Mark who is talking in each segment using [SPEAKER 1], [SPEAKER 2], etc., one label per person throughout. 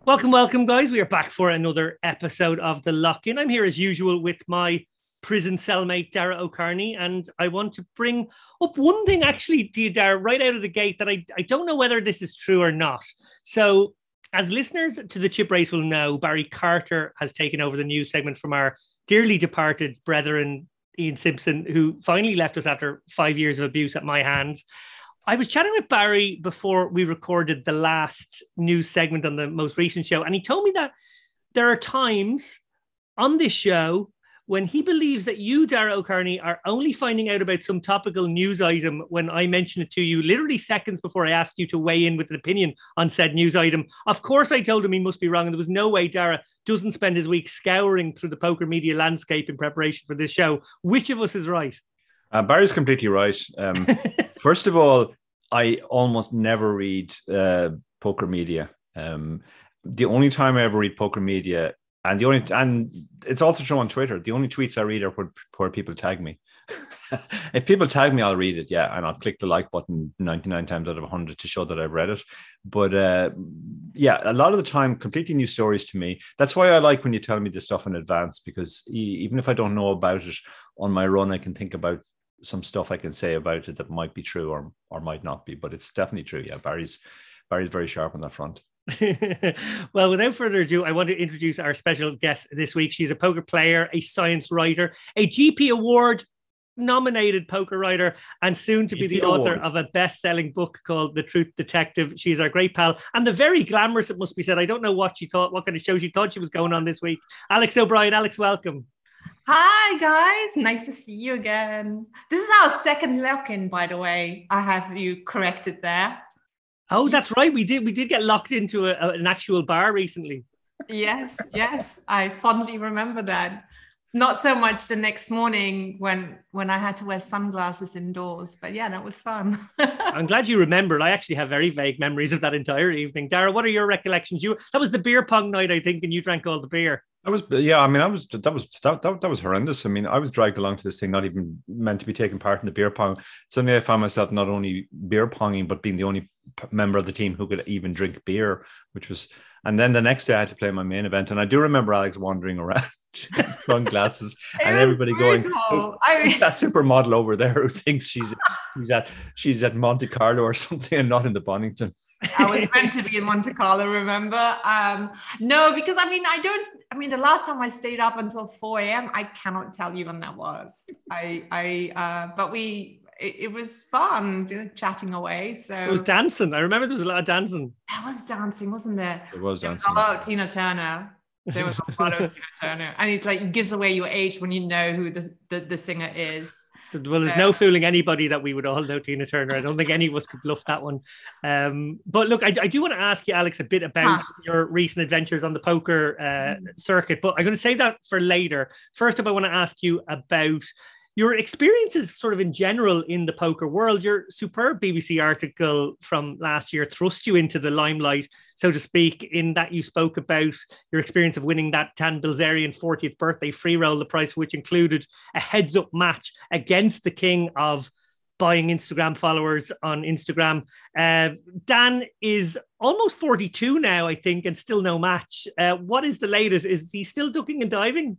[SPEAKER 1] Welcome, guys. We are back for another episode of The Lock-In. I'm here as usual with my prison cellmate, Dara O'Kearney, and I want to bring up one thing actually to you, Dara, right out of the gate that I don't know whether this is true or not. So, as listeners to the Chip Race will know, Barry Carter has taken over the news segment from our dearly departed brethren, Ian Simpson, who finally left us after 5 years of abuse at my hands. I was chatting with Barry before we recorded the last news segment on the most recent show, and he told me that there are times on this show when he believes that you, Dara O'Kearney, are only finding out about some topical news item when I mention it to you literally seconds before I ask you to weigh in with an opinion on said news item. Of course, I told him he must be wrong, and there was no way Dara doesn't spend his week scouring through the poker media landscape in preparation for this show. Which of us is right?
[SPEAKER 2] Barry's completely right. First of all, I almost never read poker media. The only time I ever read poker media, and it's also true on Twitter, the only tweets I read are where people tag me. If people tag me, I'll read it, yeah, and I'll click the like button 99 times out of 100 to show that I've read it. But yeah, a lot of the time, completely new stories to me. That's why I like when you tell me this stuff in advance, because even if I don't know about it on my run, I can think about some stuff I can say about it that might be true or might not be, but it's definitely true. Yeah, Barry's very sharp on that front.
[SPEAKER 1] Well, without further ado, I want to introduce our special guest this week. She's a poker player, a science writer, a GP Award nominated poker writer, and soon to be the author of a best-selling book called The Truth Detective. She's our great pal and the very glamorous, it must be said. I don't know what kind of show she thought she was going on this week. Alex O'Brien. Alex, welcome.
[SPEAKER 3] Hi guys, nice to see you again. This is our second lock-in, by the way. I have you corrected there.
[SPEAKER 1] Oh, that's right. We did get locked into an actual bar recently.
[SPEAKER 3] Yes. I fondly remember that. Not so much the next morning when I had to wear sunglasses indoors, but yeah, that was fun.
[SPEAKER 1] I'm glad you remembered. I actually have very vague memories of that entire evening. Dara, what are your recollections? That was the beer pong night, I think, and you drank all the beer.
[SPEAKER 2] That was horrendous. I mean, I was dragged along to this thing, not even meant to be taking part in the beer pong. Suddenly I found myself not only beer ponging, but being the only member of the team who could even drink beer, and then the next day I had to play my main event. And I do remember Alex wandering around sunglasses and everybody going, who's that supermodel over there who thinks she's at Monte Carlo or something and not in the Bonington.
[SPEAKER 3] I was meant to be in Monte Carlo, remember? No, because the last time I stayed up until 4 a.m., I cannot tell you when that was. It was fun, chatting away. So
[SPEAKER 1] it was dancing. I remember there was a lot of dancing.
[SPEAKER 3] There was dancing, wasn't there?
[SPEAKER 2] There was dancing.
[SPEAKER 3] A lot of Tina Turner. There was a lot of Tina Turner. And it gives away your age when you know who the singer is.
[SPEAKER 1] Well, there's no fooling anybody that we would all know Tina Turner. I don't think any of us could bluff that one. But look, I do want to ask you, Alex, a bit about your recent adventures on the poker circuit, but I'm going to save that for later. First up, I want to ask you about your experiences sort of in general in the poker world. Your superb BBC article from last year thrust you into the limelight, so to speak, in that you spoke about your experience of winning that Dan Bilzerian 40th birthday free roll, the price of which included a heads-up match against the king of buying Instagram followers on Instagram. Dan is almost 42 now, I think, and still no match. What is the latest? Is he still ducking and diving?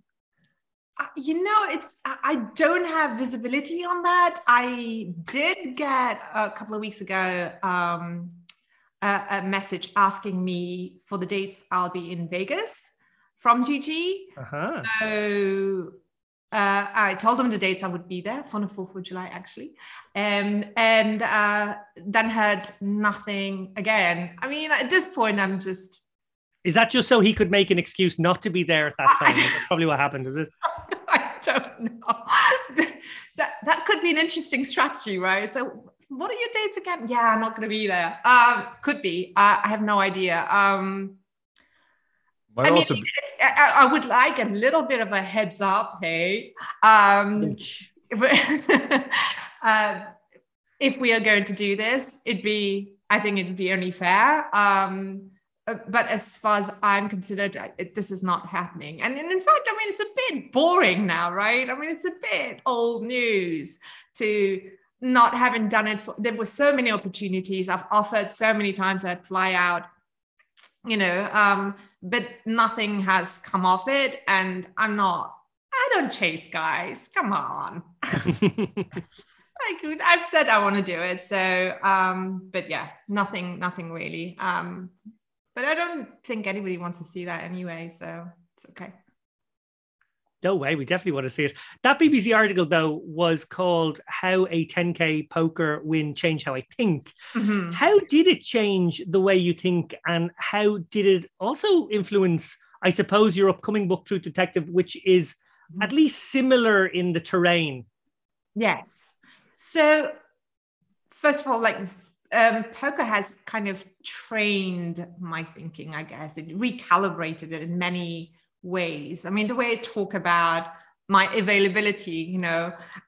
[SPEAKER 3] I don't have visibility on that. I did get a couple of weeks ago a message asking me for the dates I'll be in Vegas from Gigi.
[SPEAKER 1] Uh-huh.
[SPEAKER 3] So I told them the dates I would be there for the 4th of July, actually. And then heard nothing again. I mean, at this point, I'm just...
[SPEAKER 1] Is that just so he could make an excuse not to be there at that time? That's probably what happened, is it?
[SPEAKER 3] I don't know. That could be an interesting strategy, right? So what are your dates again? Yeah, I'm not going to be there. Could be. I have no idea. I would like a little bit of a heads up, hey? If we are going to do this, I think it'd be only fair. But as far as I'm considered, this is not happening. And in fact, it's a bit boring now, right? It's a bit old news to not having done it. There were so many opportunities. I've offered so many times I'd fly out. but nothing has come of it. And I don't chase guys. Come on. I've said I want to do it. So, but yeah, nothing really. But I don't think anybody wants to see that anyway. So it's okay.
[SPEAKER 1] No way, we definitely want to see it. That BBC article, though, was called How a 10K Poker Win Changed How I Think.
[SPEAKER 3] Mm-hmm.
[SPEAKER 1] How did it change the way you think? And how did it also influence, I suppose, your upcoming book, Truth Detective, which is at least similar in the terrain?
[SPEAKER 3] Yes. So first of all, poker has kind of trained my thinking, I guess. It recalibrated it in many ways. I mean, the way I talk about my availability,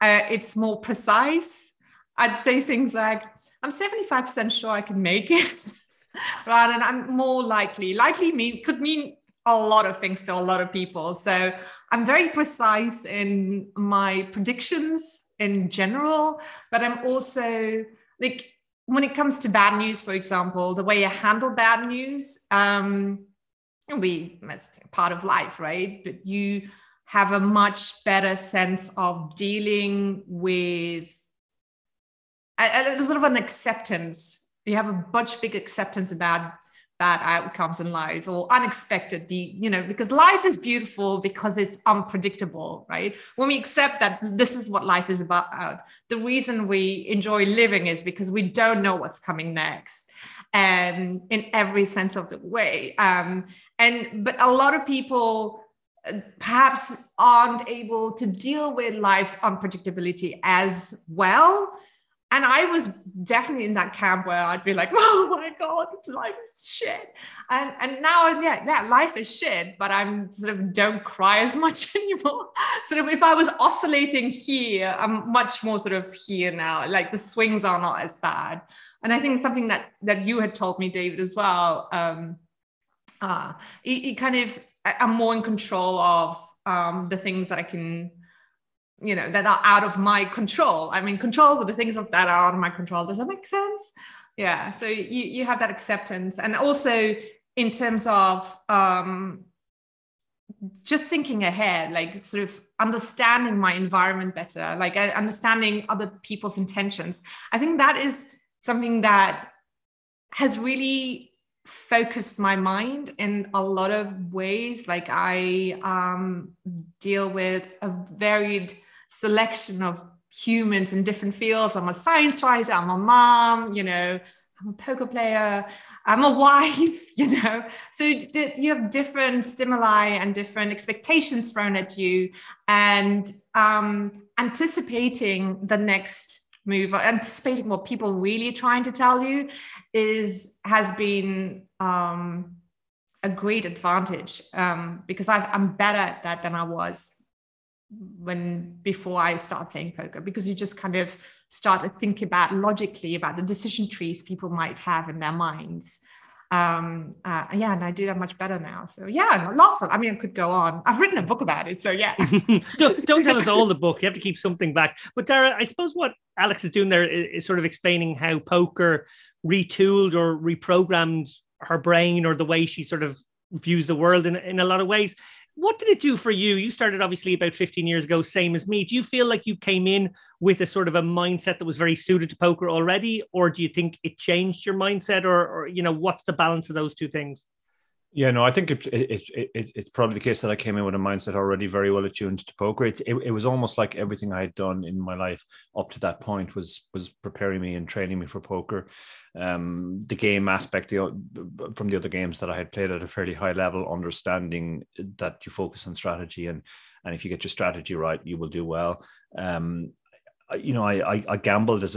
[SPEAKER 3] it's more precise. I'd say things like, I'm 75% sure I can make it, right? And I'm more likely could mean a lot of things to a lot of people. So I'm very precise in my predictions in general, but I'm also when it comes to bad news, for example, the way I handle bad news, that's part of life, right? But you have a much better sense of dealing with a sort of an acceptance. You have a much big acceptance about bad outcomes in life or unexpected, because life is beautiful because it's unpredictable, right? When we accept that this is what life is about, the reason we enjoy living is because we don't know what's coming next, and in every sense of the way. But a lot of people perhaps aren't able to deal with life's unpredictability as well. And I was definitely in that camp where I'd be like, oh my God, life is shit. And now, life is shit, but I'm sort of don't cry as much anymore. Sort of if I was oscillating here, I'm much more sort of here now. Like the swings are not as bad. And I think something that you had told me, David, as well, it kind of, I'm more in control of the things that I can, that are out of my control. I'm in control with the things that are out of my control. Does that make sense? Yeah. So you have that acceptance. And also in terms of just thinking ahead, like sort of understanding my environment better, like understanding other people's intentions. I think that is something that has really focused my mind in a lot of ways. Like I deal with a varied selection of humans in different fields. I'm a science writer, I'm a mom, I'm a poker player, I'm a wife, so you have different stimuli and different expectations thrown at you, and anticipating the next move, anticipating what people really trying to tell you has been a great advantage, because I'm better at that than I was before I started playing poker, because you just kind of start to think logically about the decision trees people might have in their minds. And I do that much better now. So I could go on. I've written a book about it. So yeah.
[SPEAKER 1] Don't tell us all the book. You have to keep something back. But Dara, I suppose what Alex is doing there is sort of explaining how poker retooled or reprogrammed her brain, or the way she sort of views the world in a lot of ways. What did it do for you? You started obviously about 15 years ago, same as me. Do you feel like you came in with a sort of a mindset that was very suited to poker already? Or do you think it changed your mindset, or what's the balance of those two things?
[SPEAKER 2] Yeah, no, I think it's probably the case that I came in with a mindset already very well attuned to poker. It was almost like everything I had done in my life up to that point was preparing me and training me for poker. The game aspect from the other games that I had played at a fairly high level, understanding that you focus on strategy, and if you get your strategy right, you will do well. I gambled I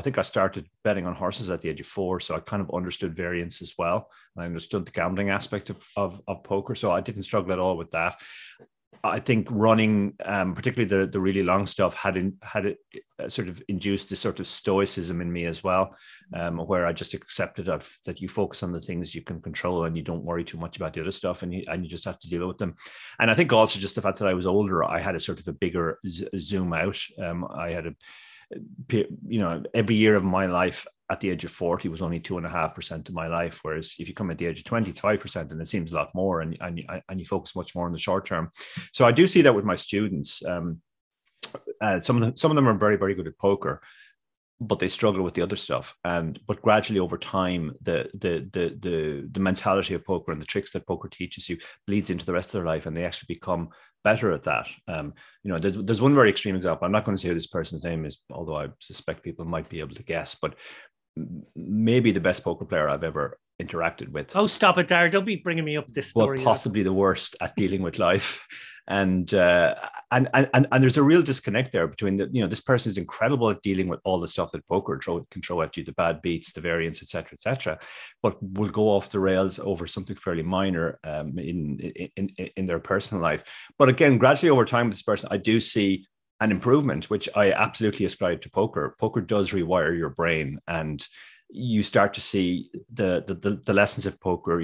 [SPEAKER 2] think I started betting on horses at the age of 4. So I kind of understood variance as well. I understood the gambling aspect of poker. So I didn't struggle at all with that. I think running, particularly the really long stuff, had it sort of induced this sort of stoicism in me as well, where I just accepted that you focus on the things you can control and you don't worry too much about the other stuff, and you just have to deal with them. And I think also just the fact that I was older, I had a sort of a bigger zoom out. I had every year of my life at the age of 40 was only 2.5% of my life. Whereas if you come at the age of 20, it's 5%, and it seems a lot more, and you focus much more on the short term. So I do see that with my students. Some of them are very, very good at poker, but they struggle with the other stuff. But gradually over time, the mentality of poker and the tricks that poker teaches you bleeds into the rest of their life, and they actually become better at that. There's one very extreme example. I'm not going to say who this person's name is, although I suspect people might be able to guess, but maybe the best poker player I've ever interacted with.
[SPEAKER 1] Oh, stop it, Dara. Don't be bringing me up this story.
[SPEAKER 2] But possibly the worst at dealing with life. And there's a real disconnect there between this person is incredible at dealing with all the stuff that poker can throw at you, the bad beats, the variance, etc., but will go off the rails over something fairly minor in their personal life. But again, gradually over time with this person, I do see an improvement, which I absolutely ascribe to poker. Poker does rewire your brain, and you start to see the lessons of poker.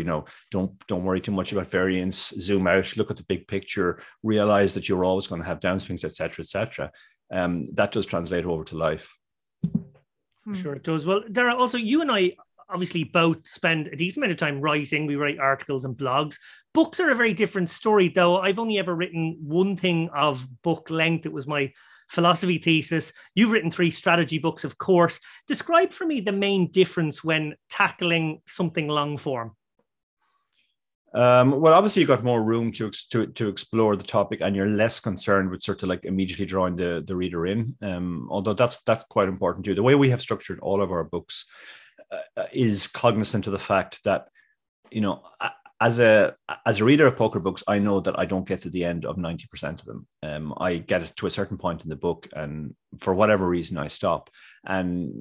[SPEAKER 2] Don't worry too much about variance, zoom out, look at the big picture, realize that you're always going to have downswings, etc. That does translate over to life.
[SPEAKER 1] Sure it does. Well, Dara, also you and I obviously both spend a decent amount of time writing. We write articles and blogs. Books are a very different story, though. I've only ever written one thing of book length. It was my philosophy thesis. You've written 3 strategy books, of course. Describe for me the main difference when tackling something long form.
[SPEAKER 2] Well, obviously you've got more room to explore the topic, and you're less concerned with sort of like immediately drawing the reader in. Although that's quite important too. The way we have structured all of our books is cognizant of the fact that, as a reader of poker books, I know that I don't get to the end of 90% of them. I get to a certain point in the book, and for whatever reason, I stop. And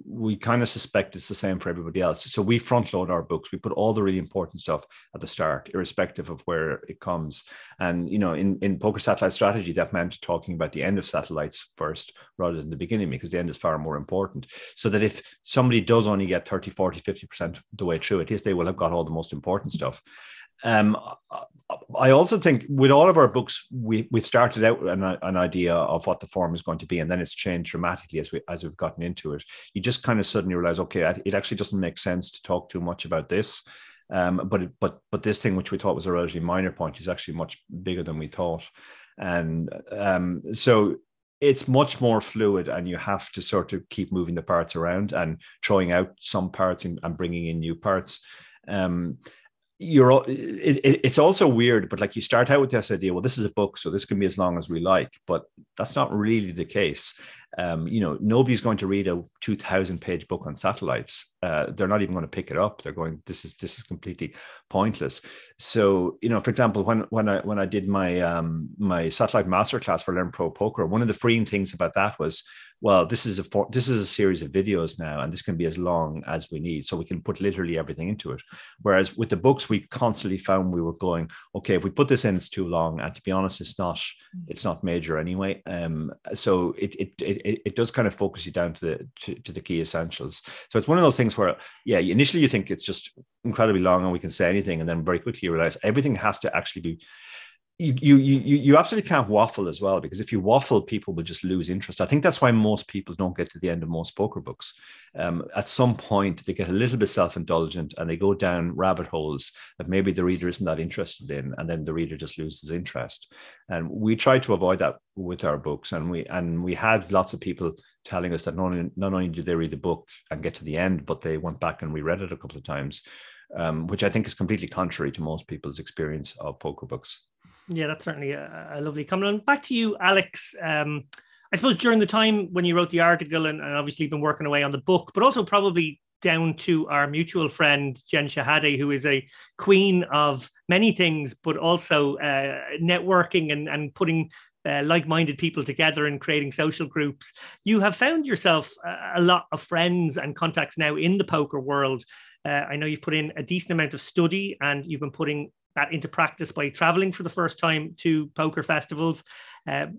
[SPEAKER 2] we kind of suspect it's the same for everybody else. So we front load our books. We put all the really important stuff at the start, irrespective of where it comes. And, in Poker Satellite Strategy, that meant talking about the end of satellites first rather than the beginning, because the end is far more important. So that if somebody does only get 30, 40, 50% the way through, at least they will have got all the most important stuff. I also think with all of our books, we've started out an idea of what the form is going to be, and then it's changed dramatically as we've gotten into it. You just kind of suddenly realize, okay, it actually doesn't make sense to talk too much about this. But this thing, which we thought was a relatively minor point, is actually much bigger than we thought. And so it's much more fluid, and you have to sort of keep moving the parts around and throwing out some parts and bringing in new parts. It's also weird, but like you start out with this idea, well, this is a book, so this can be as long as we like, but that's not really the case. Nobody's going to read a 2,000-page book on satellites. They're not even going to pick it up. They're going, this is completely pointless. So, for example, when I did my my satellite masterclass for Learn Pro Poker, one of the freeing things about that was, well, this is a series of videos now, and this can be as long as we need, so we can put literally everything into it. Whereas with the books, we constantly found we were going, okay, if we put this in, it's too long, and to be honest, it's not major anyway. So it does kind of focus you down to the key essentials. So it's one of those things where, yeah, initially you think it's just incredibly long and we can say anything, and then very quickly you realize everything has to actually be. You absolutely can't waffle as well, because if you waffle, people will just lose interest. I think that's why most people don't get to the end of most poker books. At some point, they get a little bit self-indulgent and they go down rabbit holes that maybe the reader isn't that interested in, and then the reader just loses interest. And we try to avoid that with our books. And we had lots of people telling us that not only did they read the book and get to the end, but they went back and reread it a couple of times, which I think is completely contrary to most people's experience of poker books.
[SPEAKER 1] Yeah, that's certainly a lovely comment. And back to you, Alex. I suppose during the time when you wrote the article and obviously been working away on the book, but also probably down to our mutual friend, Jen Shahade, who is a queen of many things, but also networking and putting like-minded people together and creating social groups. You have found yourself a lot of friends and contacts now in the poker world. I know you've put in a decent amount of study, and you've been putting that into practice by traveling for the first time to poker festivals.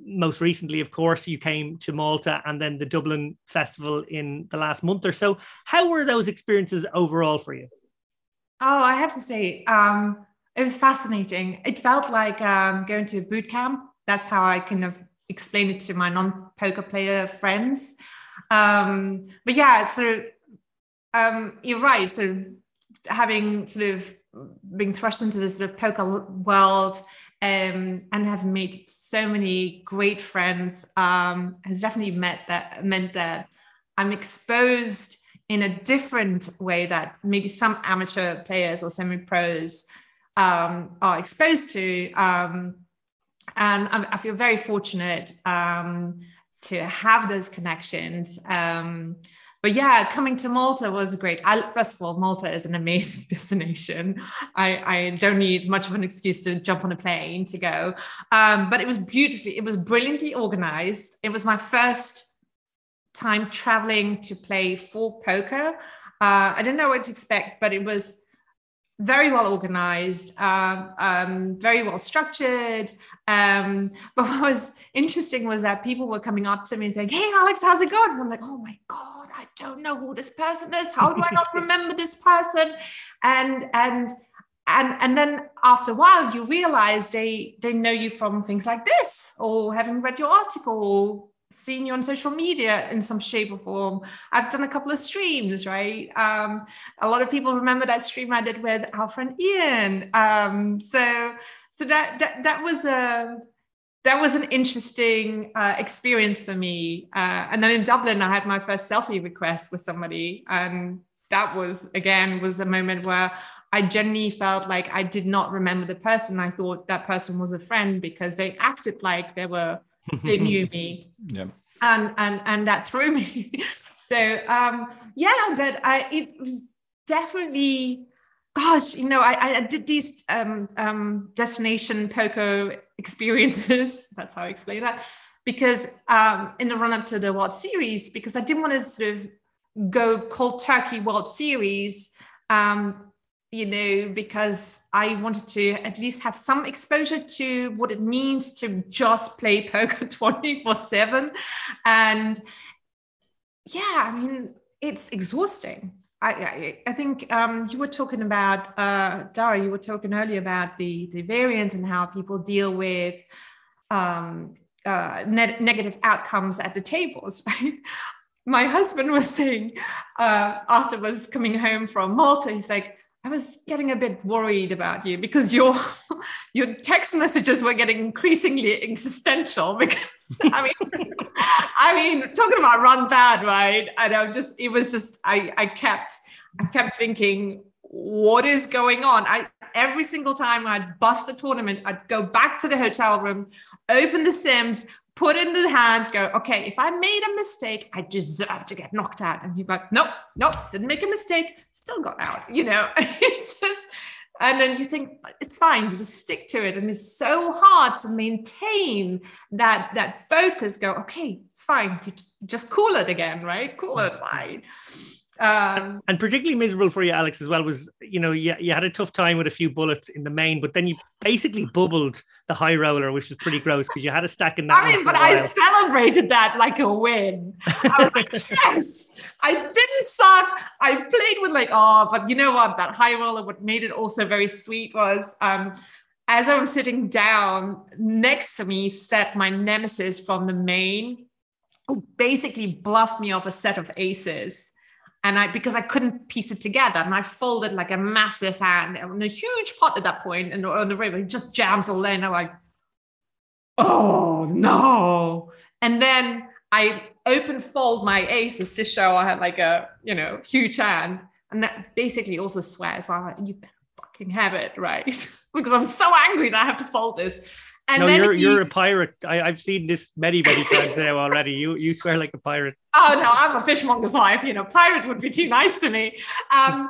[SPEAKER 1] Most recently, of course, you came to Malta and then the Dublin festival in the last month or so. How were those experiences overall for you?
[SPEAKER 3] Oh, I have to say, it was fascinating. It felt like going to a boot camp. That's how I kind of explain it to my non-poker player friends. But yeah, so you're right. So having sort of been thrust into this sort of poker world and have made so many great friends has definitely meant that I'm exposed in a different way that maybe some amateur players or semi-pros are exposed to. And I feel very fortunate to have those connections. But yeah, coming to Malta was great. First of all, Malta is an amazing destination. I don't need much of an excuse to jump on a plane to go. But it was brilliantly organized. It was my first time traveling to play full poker. I didn't know what to expect, but it was very well organized, very well structured. But what was interesting was that people were coming up to me saying, "Hey, Alex, how's it going?" And I'm like, "Oh my God, I don't know who this person is. How do I not remember this person?" And then after a while, you realize they know you from things like this, or having read your article, or seen you on social media in some shape or form. I've done a couple of streams, right? A lot of people remember that stream I did with our friend Ian. So that was an interesting experience for me. And then in Dublin, I had my first selfie request with somebody, and that was a moment where I genuinely felt like I did not remember the person. I thought that person was a friend because they acted like they knew me.
[SPEAKER 2] Yeah.
[SPEAKER 3] And that threw me. So but it was definitely, gosh, I did these destination poker experiences. That's how I explain that. Because in the run-up to the World Series, because I didn't want to sort of go cold turkey World Series, because I wanted to at least have some exposure to what it means to just play poker 24/7. And yeah, I mean, it's exhausting. I think you were talking about, Dara, you were talking earlier about the variance and how people deal with negative outcomes at the tables, right? My husband was saying afterwards, coming home from Malta, he's like, "I was getting a bit worried about you because your text messages were getting increasingly existential." Because I mean, talking about run bad, right? And I kept thinking, what is going on? Every single time I'd bust a tournament, I'd go back to the hotel room, open the Sims, put in the hands, go, okay, if I made a mistake, I deserve to get knocked out. And he'd be like, nope, didn't make a mistake, still got out, It's just, and then you think, it's fine, you just stick to it. And it's so hard to maintain that focus, go, okay, it's fine, you just cool it again, right? Cool it, fine.
[SPEAKER 1] And particularly miserable for you, Alex, as well, was, you had a tough time with a few bullets in the main, but then you basically bubbled the high roller, which was pretty gross because you had a stack in that.
[SPEAKER 3] But I celebrated that like a win. I was like, yes, I didn't suck. I played with but you know what? That high roller, what made it also very sweet was, as I was sitting down, next to me sat my nemesis from the main, who basically bluffed me off a set of aces. And because I couldn't piece it together, and I folded like a massive hand on a huge pot at that point, and on the river, it just jams all in. I'm like, oh no. And then I fold my aces to show I had like a, huge hand. And that basically also swears, well, you better fucking have it, right? Because I'm so angry that I have to fold this. And
[SPEAKER 1] no,
[SPEAKER 3] then
[SPEAKER 1] you're a pirate. I've seen this many times now already. You swear like a pirate.
[SPEAKER 3] Oh no, I'm a fishmonger's wife. Pirate would be too nice to me. And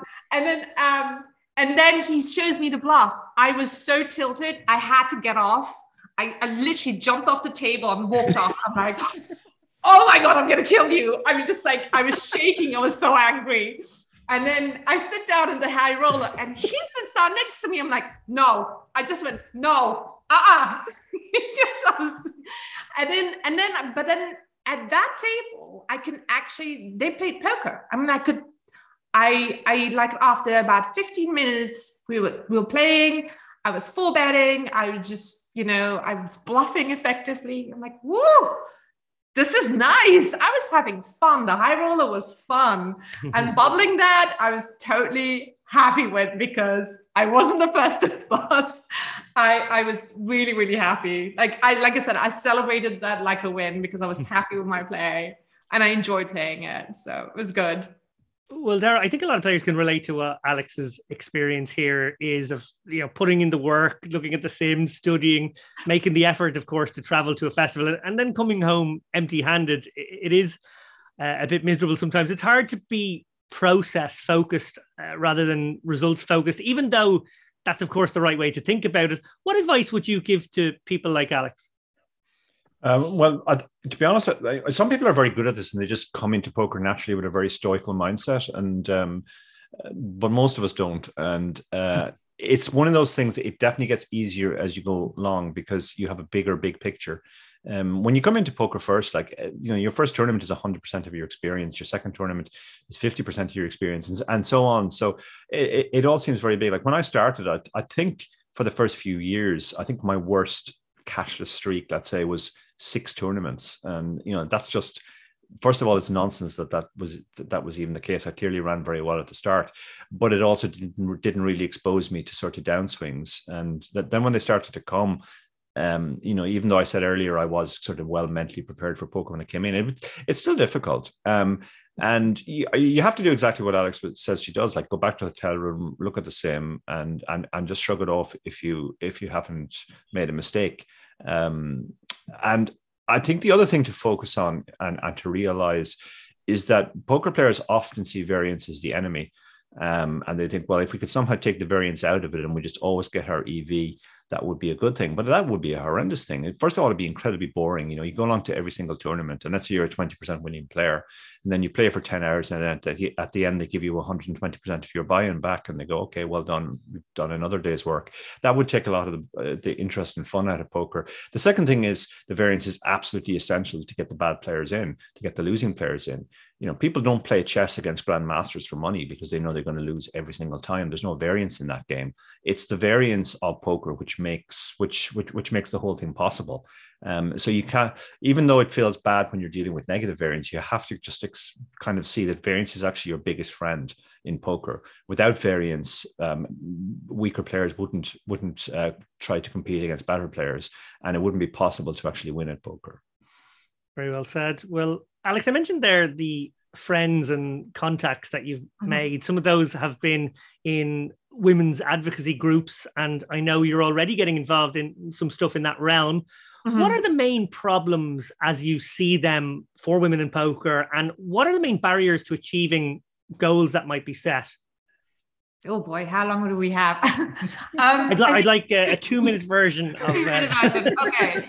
[SPEAKER 3] then he shows me the bluff. I was so tilted, I had to get off. I literally jumped off the table and walked off. I'm like, oh my God, I'm gonna kill you. I mean, just like I was shaking. I was so angry. And then I sit down in the high roller, and he sits down next to me. I'm like, no. I just went, no. But then at that table, they played poker. I mean, after about 15 minutes, we were playing. I was full betting. I just I was bluffing effectively. I'm like, woo, this is nice. I was having fun. The high roller was fun. And bubbling that, I was totally happy with, because I wasn't the first to bust. I was really, really happy. Like I said, I celebrated that like a win, because I was happy with my play and I enjoyed playing it. So it was good.
[SPEAKER 1] Well, Dara, I think a lot of players can relate to what Alex's experience here is of, putting in the work, looking at the Sims, studying, making the effort, of course, to travel to a festival and then coming home empty-handed. It is a bit miserable sometimes. It's hard to be process focused rather than results focused, even though that's, of course, the right way to think about it. What advice would you give to people like Alex?
[SPEAKER 2] To be honest, some people are very good at this and they just come into poker naturally with a very stoical mindset, but most of us don't. And it's one of those things that it definitely gets easier as you go along, because you have a big picture. When you come into poker first, your first tournament is 100% of your experience. Your second tournament is 50% of your experience, and so on. So it all seems very big. Like when I started, I think for the first few years, I think my worst cashless streak, let's say, was 6 tournaments. And, that's just, first of all, it's nonsense that was even the case. I clearly ran very well at the start, but it also didn't really expose me to sort of downswings. And then when they started to come, even though I said earlier I was sort of well mentally prepared for poker when it came in, it's still difficult. And you have to do exactly what Alex says she does, like go back to the hotel room, look at the sim, and just shrug it off if you haven't made a mistake. And I think the other thing to focus on and to realize is that poker players often see variance as the enemy. And they think, well, if we could somehow take the variance out of it and we just always get our EV, that would be a good thing. But that would be a horrendous thing. First of all, it'd be incredibly boring. You go along to every single tournament, and let's say you're a 20% winning player, and then you play for 10 hours, and then at the end, they give you 120% of your buy-in back, and they go, okay, well done. We've done another day's work. That would take a lot of the interest and fun out of poker. The second thing is the variance is absolutely essential to get the bad players in, to get the losing players in. People don't play chess against grandmasters for money because they know they're going to lose every single time. There's no variance in that game. It's the variance of poker which makes the whole thing possible. So you can't, even though it feels bad when you're dealing with negative variance, you have to just kind of see that variance is actually your biggest friend in poker. Without variance, weaker players wouldn't try to compete against better players, and it wouldn't be possible to actually win at poker.
[SPEAKER 1] Very well said. Well, Alex, I mentioned there the friends and contacts that you've made. Some of those have been in women's advocacy groups, and I know you're already getting involved in some stuff in that realm. What are the main problems as you see them for women in poker, and what are the main barriers to achieving goals that might be set?
[SPEAKER 3] Oh boy, how long do we have?
[SPEAKER 1] I'd like a 2-minute version of that.
[SPEAKER 3] Okay.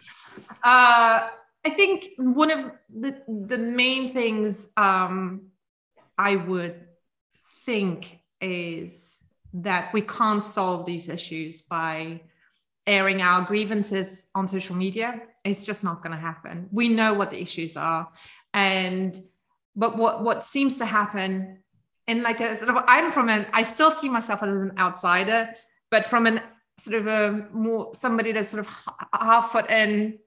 [SPEAKER 3] I think one of the main things I would think is that we can't solve these issues by airing our grievances on social media. It's just not going to happen. We know what the issues are. But what seems to happen, and like a sort of, I still see myself as an outsider, but from an sort of a more, somebody that's sort of half foot in,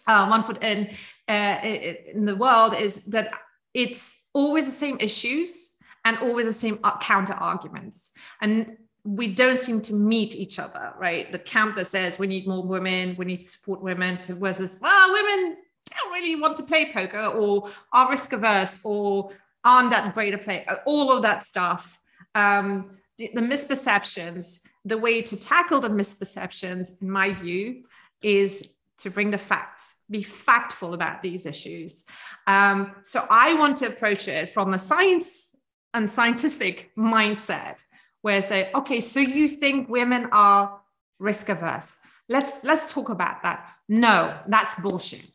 [SPEAKER 3] 1 foot in the world, is that it's always the same issues and always the same counter arguments. And we don't seem to meet each other, right? The camp that says we need more women, we need to support women, to versus, well, women don't really want to play poker, or are risk averse, or aren't that great a player, all of that stuff. The misperceptions, the way to tackle the misperceptions, in my view, is to bring the facts, be factful about these issues. So I want to approach it from a science and scientific mindset, where say, okay, so you think women are risk averse? Let's talk about that. No, that's bullshit.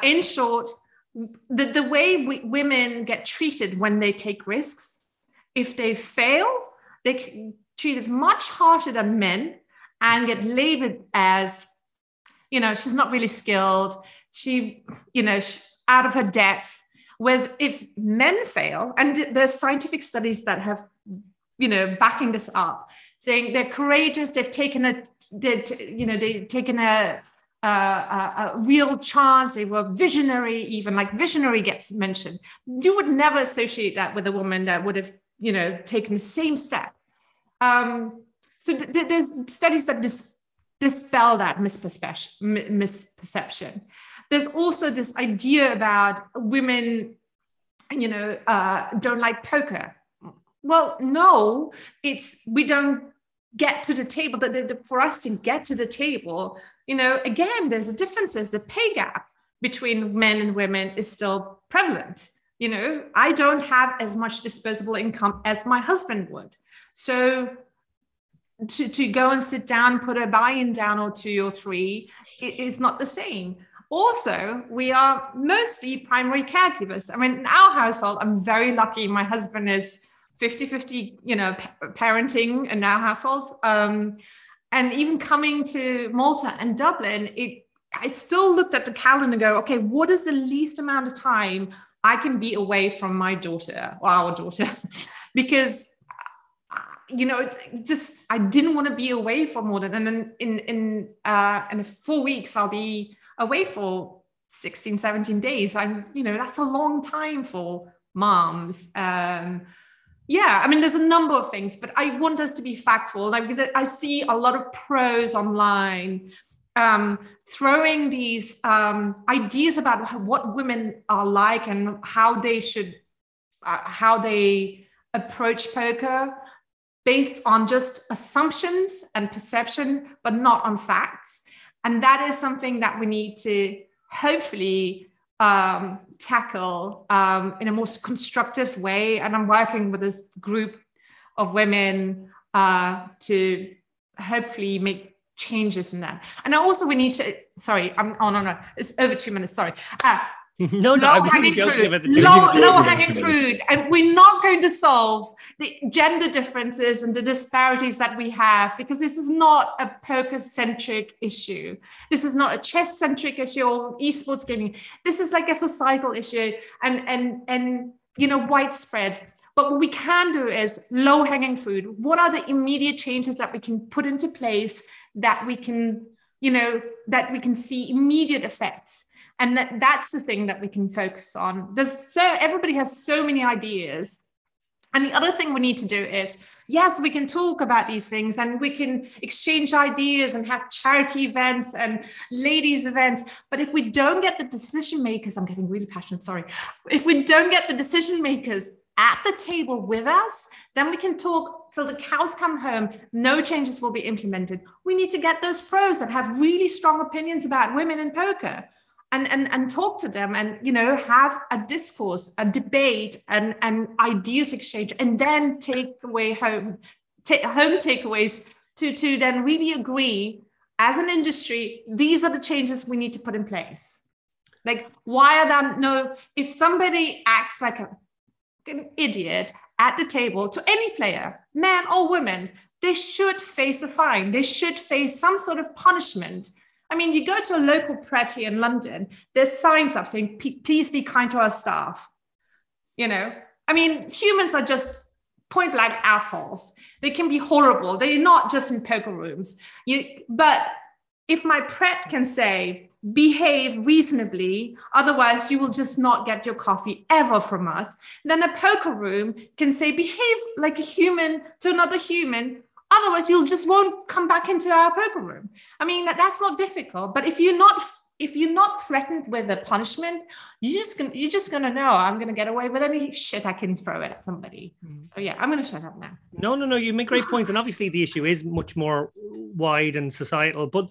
[SPEAKER 3] In short, the way women get treated when they take risks, if they fail, they get treated much harsher than men and get labeled as, she's not really skilled, she's out of her depth. Whereas if men fail, and there's scientific studies that have backing this up, saying they're courageous. They've taken a real chance. They were visionary. Even like visionary gets mentioned. You would never associate that with a woman that would have, taken the same step. So there's studies that dispel that misperception. There's also this idea about women, don't like poker. Well, no, we don't get to the table. For us to get to the table, again, there's a difference. There's the pay gap between men and women is still prevalent. I don't have as much disposable income as my husband would. So to go and sit down, put a buy-in down or 2 or 3, it is not the same. Also, we are mostly primary caregivers. I mean, in our household, I'm very lucky. My husband is 50-50, parenting in our household. And even coming to Malta and Dublin, I still looked at the calendar and go, okay, what is the least amount of time I can be away from my daughter or our daughter? Because, I didn't want to be away for more than, and in 4 weeks, I'll be away for 16, 17 days. That's a long time for moms. There's a number of things, but I want us to be factful. I see a lot of pros online throwing these ideas about what women are like and how they approach poker based on just assumptions and perception, but not on facts. And that is something that we need to hopefully tackle in a more constructive way. And I'm working with this group of women to hopefully make changes in that. And also we need to, sorry, it's over 2 minutes, sorry. Low-hanging fruit. And we're not going to solve the gender differences and the disparities that we have, because this is not a poker-centric issue. This is not a chess-centric issue or esports gaming. This is like a societal issue and widespread. But what we can do is low-hanging fruit. What are the immediate changes that we can put into place that we can see immediate effects? And that's the thing that we can focus on. Everybody has so many ideas. And the other thing we need to do is, yes, we can talk about these things and we can exchange ideas and have charity events and ladies events. But if we don't get the decision makers, I'm getting really passionate, sorry. If we don't get the decision makers at the table with us, then we can talk till the cows come home. No changes will be implemented. We need to get those pros that have really strong opinions about women in poker. And talk to them and, have a discourse, a debate and ideas exchange, and then take home takeaways to then really agree as an industry, these are the changes we need to put in place. Like, if somebody acts like an idiot at the table to any player, man or woman, they should face a fine. They should face some sort of punishment. I mean, you go to a local Pret in London, there's signs up saying, please be kind to our staff. Humans are just point blank assholes. They can be horrible. They're not just in poker rooms. But if my Pret can say, behave reasonably, otherwise you will just not get your coffee ever from us, then a poker room can say, behave like a human to another human. Otherwise, you just won't come back into our poker room. I mean, that's not difficult. But if you're not threatened with a punishment, you're just gonna know I'm gonna get away with any shit I can throw at somebody. So yeah, I'm gonna shut up now.
[SPEAKER 1] No, you make great points, and obviously the issue is much more wide and societal. But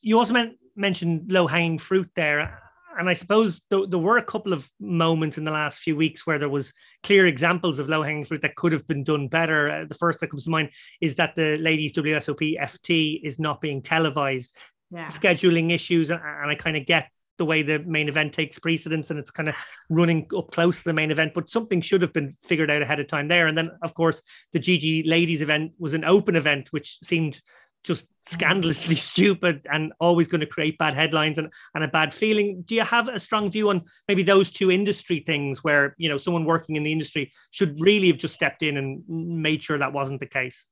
[SPEAKER 1] you also mentioned low-hanging fruit there. And I suppose there were a couple of moments in the last few weeks where there was clear examples of low-hanging fruit that could have been done better. The first that comes to mind is that the ladies WSOP FT is not being televised. Yeah. Scheduling issues, and I kind of get the way the main event takes precedence and it's kind of running up close to the main event, but something should have been figured out ahead of time there. And then, of course, the GG ladies event was an open event, which seemed just scandalously stupid and always going to create bad headlines and a bad feeling. Do you have a strong view on maybe those two industry things where, you know, someone working in the industry should really have just stepped in and made sure that wasn't the case?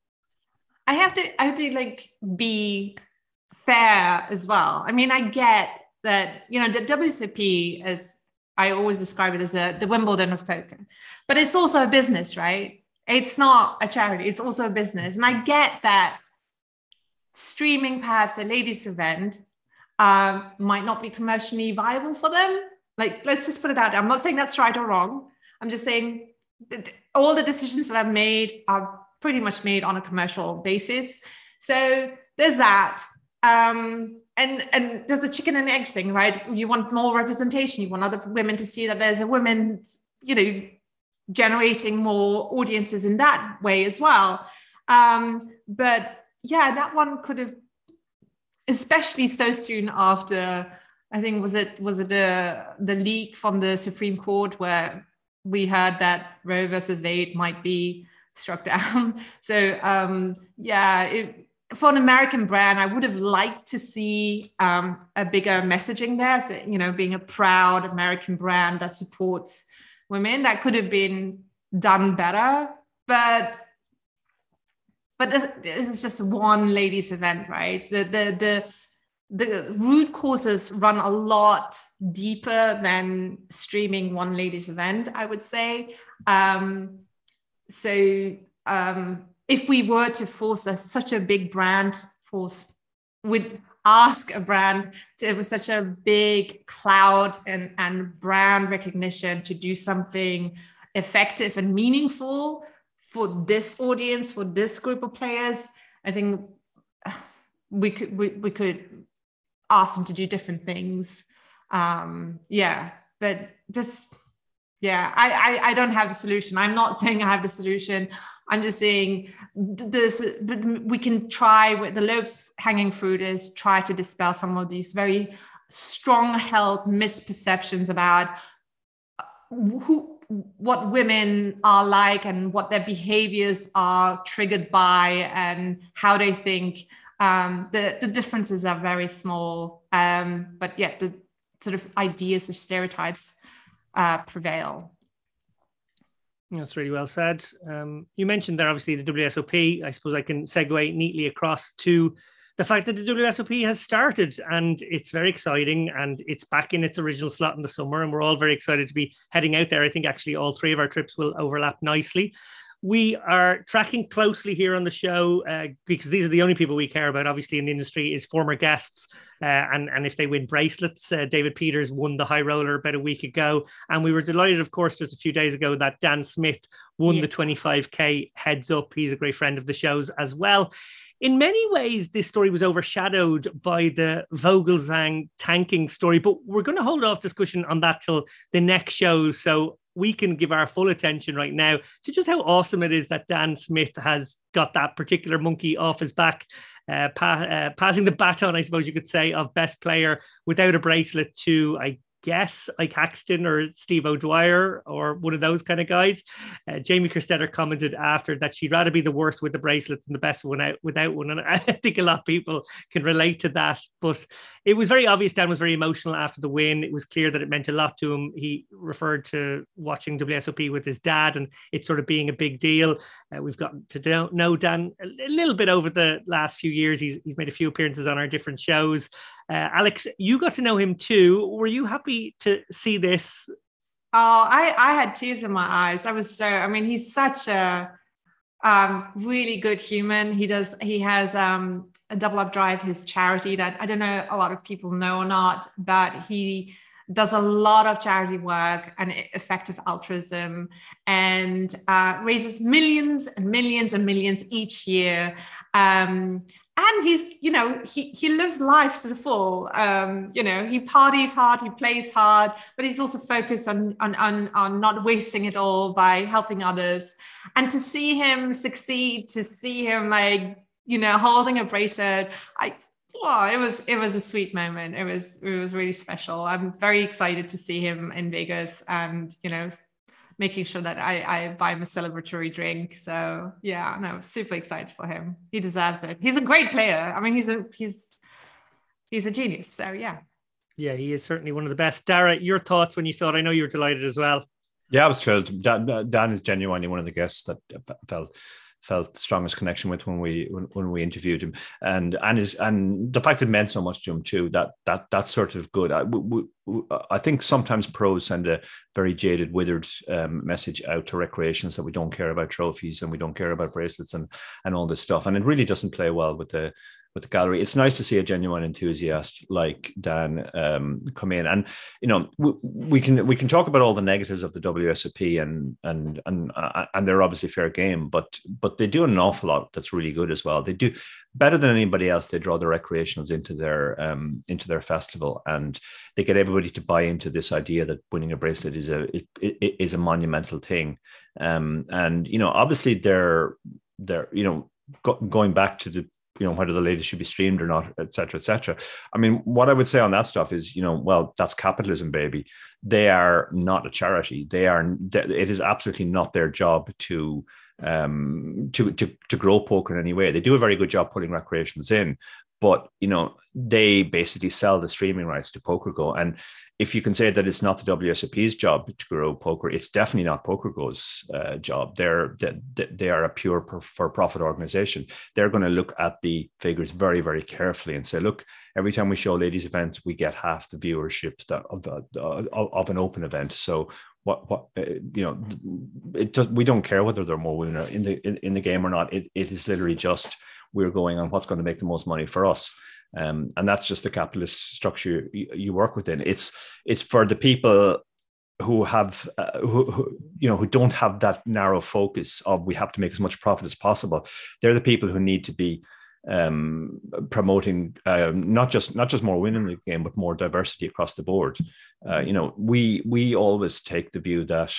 [SPEAKER 3] I have to like be fair as well. I mean, I get that, you know, the WSOP, as I always describe it, as the Wimbledon of poker, but it's also a business, right? It's not a charity, it's also a business. And I get that streaming perhaps a ladies event might not be commercially viable for them. Like, let's just put it out there. I'm not saying that's right or wrong. I'm just saying that all the decisions that I've made are pretty much made on a commercial basis. So there's that. And there's the chicken and egg thing, right? You want more representation. You want other women to see that there's a woman, you know, generating more audiences in that way as well. But yeah, that one could have, especially so soon after, I think, was it the leak from the Supreme Court where we heard that Roe versus Wade might be struck down. So for an American brand, I would have liked to see a bigger messaging there. So, you know, being a proud American brand that supports women, that could have been done better. But this is just one ladies' event, right? The root causes run a lot deeper than streaming one ladies' event, I would say. If we were to force such a big brand, would ask a brand with such a big cloud and brand recognition to do something effective and meaningful for this audience, for this group of players, I think we could ask them to do different things. But just, I don't have the solution. I'm not saying I have the solution. I'm just saying this, but we can try. With the low-hanging fruit is try to dispel some of these very strong-held misperceptions about what women are like and what their behaviors are triggered by and how they think. The differences are very small, but yet the sort of ideas, the stereotypes prevail.
[SPEAKER 1] That's really well said. You mentioned there, obviously, the WSOP. I suppose I can segue neatly across to the fact that the WSOP has started, and it's very exciting, and it's back in its original slot in the summer, and we're all very excited to be heading out there. I think actually all three of our trips will overlap nicely. We are tracking closely here on the show because these are the only people we care about, obviously, in the industry, is former guests. And if they win bracelets, David Peters won the high roller about a week ago. And we were delighted, of course, just a few days ago that Dan Smith won the 25K heads up. He's a great friend of the show's as well. In many ways, this story was overshadowed by the Vogelzang tanking story, but we're going to hold off discussion on that till the next show. So we can give our full attention right now to just how awesome it is that Dan Smith has got that particular monkey off his back, passing the baton, I suppose you could say, of best player without a bracelet to, I guess, like Haxton or Steve O'Dwyer or one of those kind of guys. Jamie Kerstetter commented after that she'd rather be the worst with the bracelet than the best one out without one. And I think a lot of people can relate to that. But it was very obvious Dan was very emotional after the win. It was clear that it meant a lot to him. He referred to watching WSOP with his dad and it sort of being a big deal. We've gotten to know Dan a little bit over the last few years. He's made a few appearances on our different shows. Alex, you got to know him too. Were you happy to see this?
[SPEAKER 3] Oh, I had tears in my eyes. He's such a really good human. He has a Double Up Drive, his charity that I don't know a lot of people know or not, but he does a lot of charity work and effective altruism and raises millions and millions and millions each year. And he's, he lives life to the full. He parties hard, he plays hard, but he's also focused on not wasting it all by helping others. And to see him succeed, to see him holding a bracelet, it was a sweet moment. It was really special. I'm very excited to see him in Vegas and, making sure that I buy him a celebratory drink. So yeah, no, super excited for him. He deserves it. He's a great player. I mean, he's a genius. So yeah.
[SPEAKER 1] Yeah, he is certainly one of the best. Dara, your thoughts when you saw it? I know you were delighted as well.
[SPEAKER 2] Yeah, I was thrilled. Dan is genuinely one of the guests that felt the strongest connection with when we interviewed him, and the fact it meant so much to him too. That's sort of good. I think sometimes pros send a very jaded, withered message out to recreations that we don't care about trophies and we don't care about bracelets and all this stuff, and it really doesn't play well with the gallery. It's nice to see a genuine enthusiast like Dan come in, and we can talk about all the negatives of the WSOP and they're obviously fair game, but they do an awful lot that's really good as well. They do better than anybody else. They draw the recreationals into their festival, and they get everybody to buy into this idea that winning a bracelet is a monumental thing. And obviously they're going back to the whether the ladies should be streamed or not, et cetera, et cetera. I mean, what I would say on that stuff is, well, that's capitalism, baby. They are not a charity. It is absolutely not their job to grow poker in any way. They do a very good job putting recreations in, but they basically sell the streaming rights to PokerGo. And if you can say that it's not the WSOP's job to grow poker, it's definitely not PokerGo's job. They are a pure for-profit organization. They're going to look at the figures very, very carefully and say, look, every time we show a ladies event, we get half the viewership of an open event. So we don't care whether there are more women in the game or not. It is literally just we're going on what's going to make the most money for us. And that's just the capitalist structure you work within. It's for the people who have who don't have that narrow focus of we have to make as much profit as possible. They're the people who need to be promoting not just more women in the game, but more diversity across the board. We always take the view that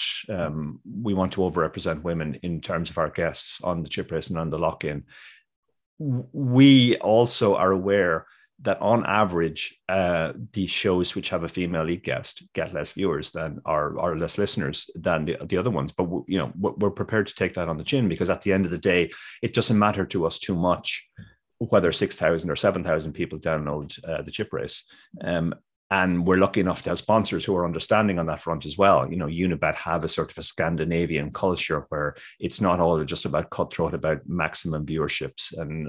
[SPEAKER 2] we want to overrepresent women in terms of our guests on the chip race and on the lock-in. We also are aware that on average, the shows which have a female lead guest get less viewers than or less listeners than the other ones. But we're prepared to take that on the chin, because at the end of the day, it doesn't matter to us too much whether 6,000 or 7,000 people download the chip race. And we're lucky enough to have sponsors who are understanding on that front as well. Unibet have a sort of a Scandinavian culture where it's not all just about cutthroat, about maximum viewerships and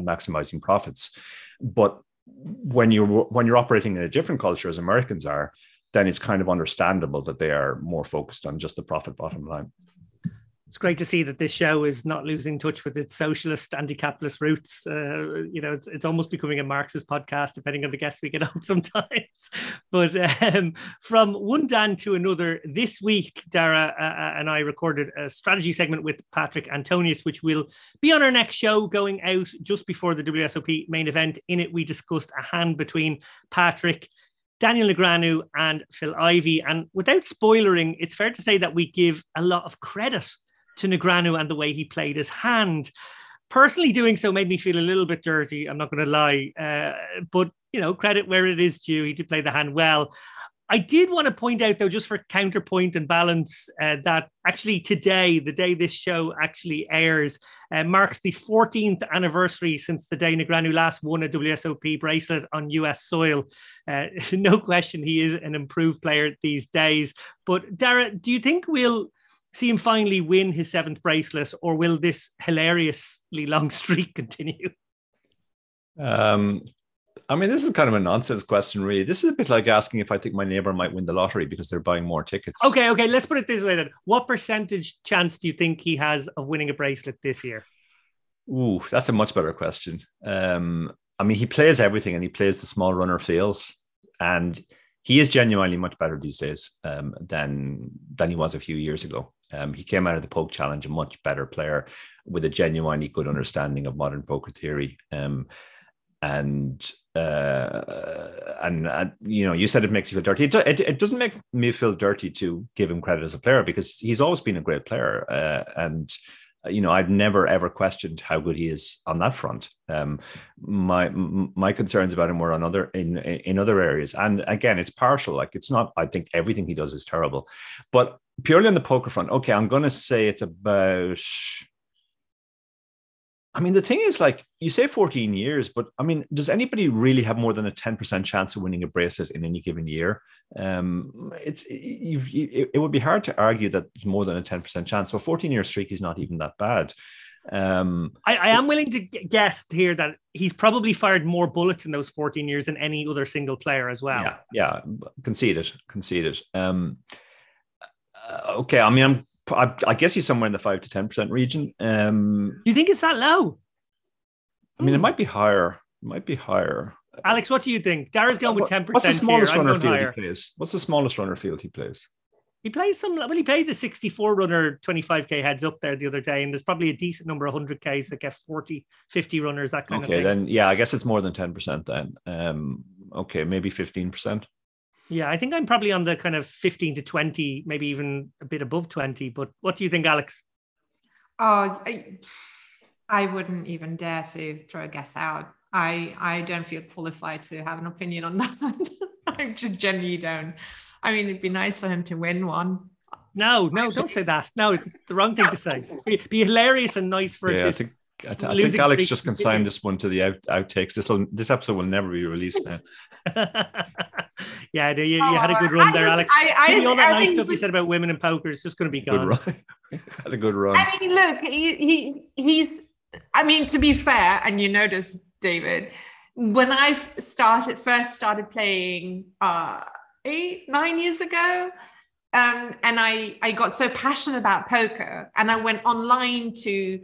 [SPEAKER 2] maximizing profits. But when you're operating in a different culture, as Americans are, then it's kind of understandable that they are more focused on just the profit bottom line.
[SPEAKER 1] It's great to see that this show is not losing touch with its socialist, anti-capitalist roots. It's almost becoming a Marxist podcast, depending on the guests we get on sometimes. But from one Dan to another, this week, Dara and I recorded a strategy segment with Patrick Antonius, which will be on our next show going out just before the WSOP main event. In it, we discussed a hand between Patrick, Daniel Negreanu and Phil Ivey. And without spoilering, it's fair to say that we give a lot of credit to Negreanu and the way he played his hand. Personally, doing so made me feel a little bit dirty, I'm not going to lie. But, credit where it is due. He did play the hand well. I did want to point out, though, just for counterpoint and balance, that actually today, the day this show actually airs, marks the 14th anniversary since the day Negreanu last won a WSOP bracelet on US soil. No question, he is an improved player these days. But Dara, do you think we'll see him finally win his 7th bracelet, or will this hilariously long streak continue?
[SPEAKER 2] This is kind of a nonsense question, really. This is a bit like asking if I think my neighbor might win the lottery because they're buying more tickets. Okay.
[SPEAKER 1] Let's put it this way then. What percentage chance do you think he has of winning a bracelet this year?
[SPEAKER 2] Ooh, that's a much better question. He plays everything, and he plays the small runner feels, and he is genuinely much better these days than he was a few years ago. He came out of the Poke Challenge a much better player with a genuinely good understanding of modern poker theory. You said it makes you feel dirty. It doesn't make me feel dirty to give him credit as a player, because he's always been a great player. I've never ever questioned how good he is on that front. My concerns about him were on other areas, and again, it's partial. Like, it's not, I think everything he does is terrible, but purely on the poker front, okay, I'm going to say it's about. I mean, the thing is, like, you say 14 years, but I mean, does anybody really have more than a 10% chance of winning a bracelet in any given year? It would be hard to argue that there's more than a 10% chance. So a 14-year streak is not even that bad.
[SPEAKER 1] I am willing to guess here that he's probably fired more bullets in those 14 years than any other single player as well.
[SPEAKER 2] Yeah, conceded. Okay, I mean, I guess he's somewhere in the 5 to 10% region.
[SPEAKER 1] You think it's that low?
[SPEAKER 2] I mean, it might be higher.
[SPEAKER 1] Alex, what do you think? Dara's going with 10%.
[SPEAKER 2] What's the smallest runner field he plays? What's the smallest runner field he plays?
[SPEAKER 1] He plays he played the 64 runner 25k heads up there the other day, and there's probably a decent number of 100ks that get 40, 50 runners, that kind of thing.
[SPEAKER 2] Okay, then, yeah, I guess it's more than 10% then. Okay, maybe 15%.
[SPEAKER 1] Yeah, I think I'm probably on the kind of 15 to 20, maybe even a bit above 20. But what do you think, Alex?
[SPEAKER 3] Oh, I wouldn't even dare to throw a guess out. I don't feel qualified to have an opinion on that. I just genuinely don't. I mean, it'd be nice for him to win one.
[SPEAKER 1] No, don't say that. No, it's the wrong thing to say. Be hilarious and nice for this.
[SPEAKER 2] I think Alex just consigned this one to the outtakes. This episode will never be released now.
[SPEAKER 1] Yeah, you had a good run there, Alex. All that nice stuff you said about women in poker is just going to be gone.
[SPEAKER 2] Had a good run.
[SPEAKER 3] I mean, look, he's. I mean, to be fair, and you notice, David, when I first started playing 8-9 years ago, and I got so passionate about poker, and I went online to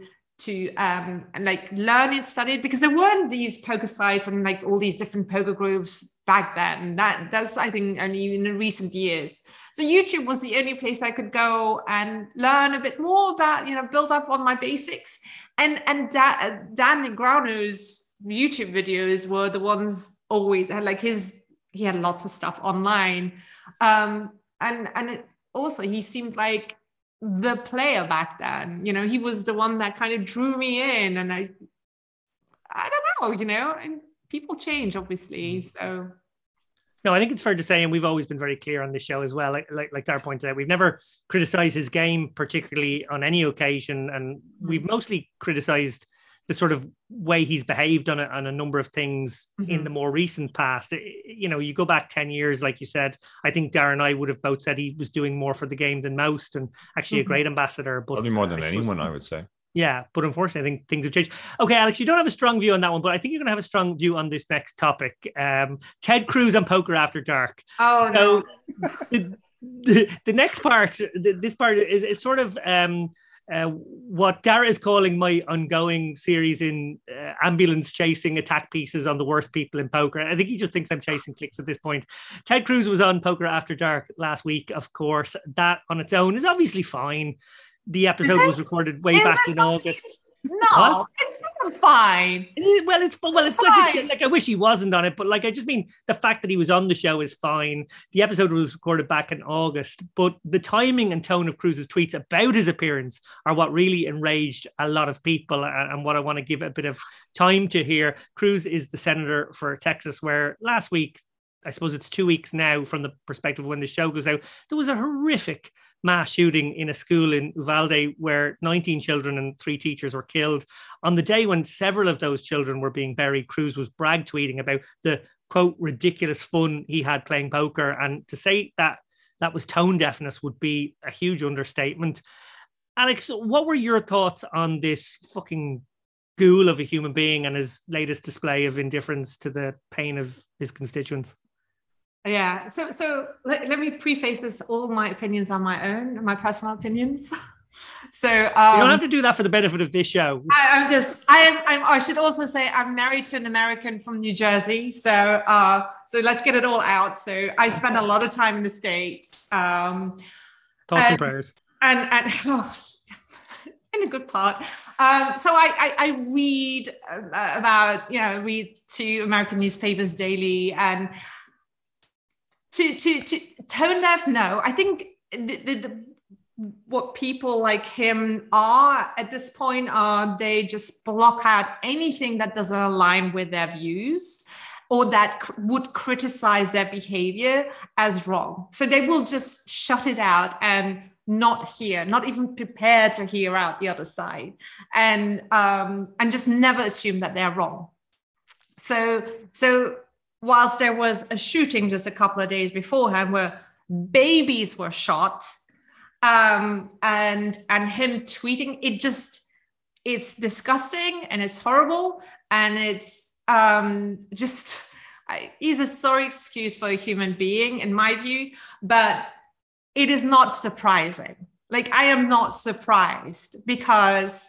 [SPEAKER 3] like learn it, study it, because there weren't these poker sites and like all these different poker groups back then. That's I think only in recent years. So YouTube was the only place I could go and learn a bit more about, build up on my basics. And Dan Negrano's YouTube videos were the ones always like he had lots of stuff online, and it also, he seemed like the player back then. He was the one that kind of drew me in, and I don't know, and people change, obviously. So
[SPEAKER 1] no, I think it's fair to say, and we've always been very clear on this show as well, like Dara pointed out, we've never criticized his game particularly on any occasion, and we've mostly criticized the sort of way he's behaved on a number of things in the more recent past. You go back 10 years, like you said, I think Dara and I would have both said he was doing more for the game than most, and actually a great ambassador. But
[SPEAKER 2] probably more than anyone, I would say.
[SPEAKER 1] Yeah, but unfortunately, I think things have changed. Okay, Alex, you don't have a strong view on that one, but I think you're going to have a strong view on this next topic. Ted Cruz on Poker After Dark.
[SPEAKER 3] Oh,
[SPEAKER 1] so the next part, this part is sort of what Dara is calling my ongoing series in ambulance chasing attack pieces on the worst people in poker. I think he just thinks I'm chasing clicks at this point. Ted Cruz was on Poker After Dark last week, of course. That on its own is obviously fine. The episode was recorded way back in August.
[SPEAKER 3] No, it's not fine.
[SPEAKER 1] Well, it's like I wish he wasn't on it, but like I just mean the fact that he was on the show is fine. The episode was recorded back in August, but the timing and tone of Cruz's tweets about his appearance are what really enraged a lot of people, and what I want to give a bit of time to here. Cruz is the senator for Texas, where last week, I suppose it's 2 weeks now from the perspective of when the show goes out, there was a horrific mass shooting in a school in Uvalde where 19 children and 3 teachers were killed. On the day when several of those children were being buried, Cruz was brag tweeting about the, quote, ridiculous fun he had playing poker. And to say that that was tone deafness would be a huge understatement. Alex, what were your thoughts on this fucking ghoul of a human being and his latest display of indifference to the pain of his constituents?
[SPEAKER 3] Yeah. So let me preface this. All my opinions are my own, my personal opinions. So you
[SPEAKER 1] don't have to do that for the benefit of this show.
[SPEAKER 3] I should also say I'm married to an American from New Jersey. So let's get it all out. So I spent a lot of time in the States. Thoughts
[SPEAKER 1] and prayers.
[SPEAKER 3] And in a good part. So I read read 2 American newspapers daily, and to tone deaf, no. I think what people like him are at this point are they just block out anything that doesn't align with their views, or that would criticize their behavior as wrong. So they will just shut it out and not hear, not even prepared to hear out the other side, and just never assume that they're wrong. So whilst there was a shooting just a couple of days beforehand where babies were shot, and him tweeting, it's disgusting and it's horrible, and it's he's a sorry excuse for a human being in my view, but it is not surprising. Like, I am not surprised, because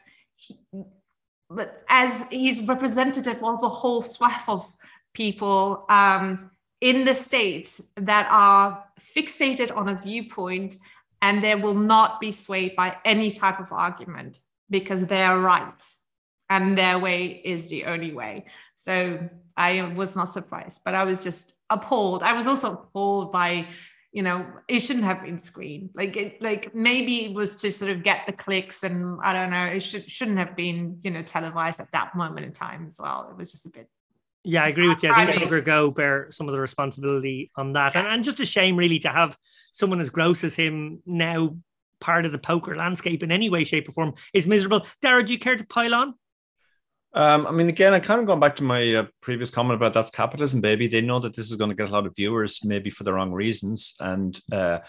[SPEAKER 3] but as he's representative of a whole swath of people in the States that are fixated on a viewpoint, and they will not be swayed by any type of argument because they're right and their way is the only way. So I was not surprised, but I was just appalled. I was also appalled by, it shouldn't have been screened. Like maybe it was to sort of get the clicks, and I don't know, it shouldn't have been, televised at that moment in time as well. It was just a bit.
[SPEAKER 1] Yeah, I agree with you. I think Poker Go bear some of the responsibility on that. Yeah. And just a shame really to have someone as gross as him now part of the poker landscape in any way, shape or form is miserable. Dara, do you care to pile on?
[SPEAKER 2] Again, I kind of gone back to my previous comment about that's capitalism, baby. They know that this is going to get a lot of viewers, maybe for the wrong reasons. And that,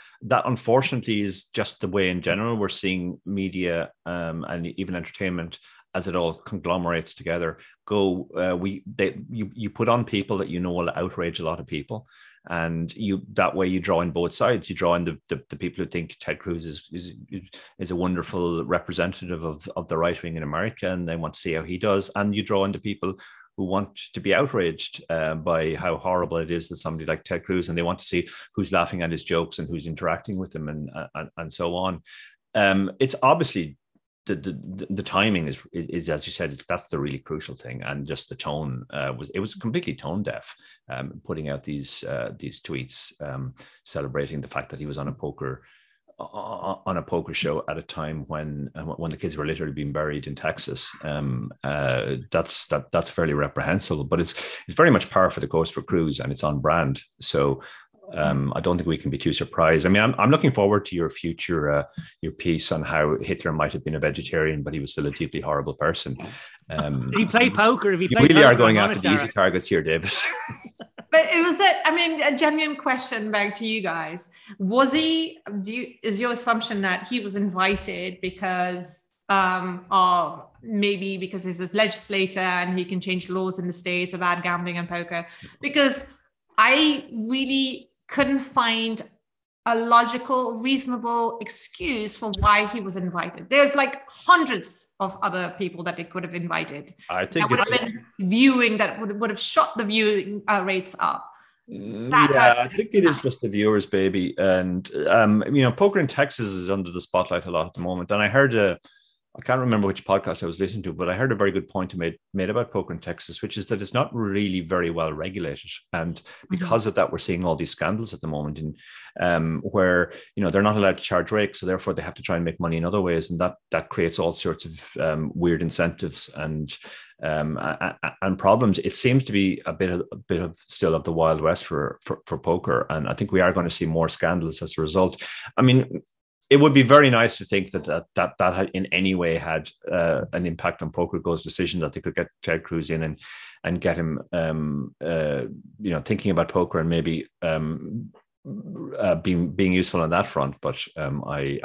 [SPEAKER 2] unfortunately, is just the way in general we're seeing media and even entertainment, as it all conglomerates together, you put on people that will outrage a lot of people. And that way you draw in both sides. You draw in the people who think Ted Cruz is a wonderful representative of the right wing in America, and they want to see how he does. And you draw into people who want to be outraged by how horrible it is that somebody like Ted Cruz, and they want to see who's laughing at his jokes and who's interacting with them, and so on. It's obviously the timing is as you said, that's the really crucial thing, and just the tone was completely tone deaf, putting out these tweets celebrating the fact that he was on a poker show at a time when the kids were literally being buried in Texas. That's fairly reprehensible, but it's very much par for the course for Cruz, and it's on brand. So I don't think we can be too surprised. I mean, I'm looking forward to your future, your piece on how Hitler might have been a vegetarian, but he was still a deeply horrible person.
[SPEAKER 1] Did he play poker?
[SPEAKER 2] You really are going after the easy targets here, David.
[SPEAKER 3] But it was a genuine question back to you guys. Is your assumption that he was invited because maybe because he's a legislator and he can change laws in the States about gambling and poker? Because I really couldn't find a logical, reasonable excuse for why he was invited. There's like hundreds of other people that they could have invited.
[SPEAKER 2] I think
[SPEAKER 3] that would have been viewing, that would have shot the viewing rates up.
[SPEAKER 2] I think it is just the viewers, baby. And poker in Texas is under the spotlight a lot at the moment. And I heard I can't remember which podcast I was listening to, but I heard a very good point made about poker in Texas, which is that it's not really very well regulated. And because of that, we're seeing all these scandals at the moment where, they're not allowed to charge rates. So therefore they have to try and make money in other ways. And that creates all sorts of weird incentives and problems. It seems to be a bit of still of the Wild West for poker. And I think we are going to see more scandals as a result. I mean, it would be very nice to think that had in any way had an impact on Poker Go's decision, that they could get Ted Cruz in and get him, thinking about poker and maybe being useful on that front. But I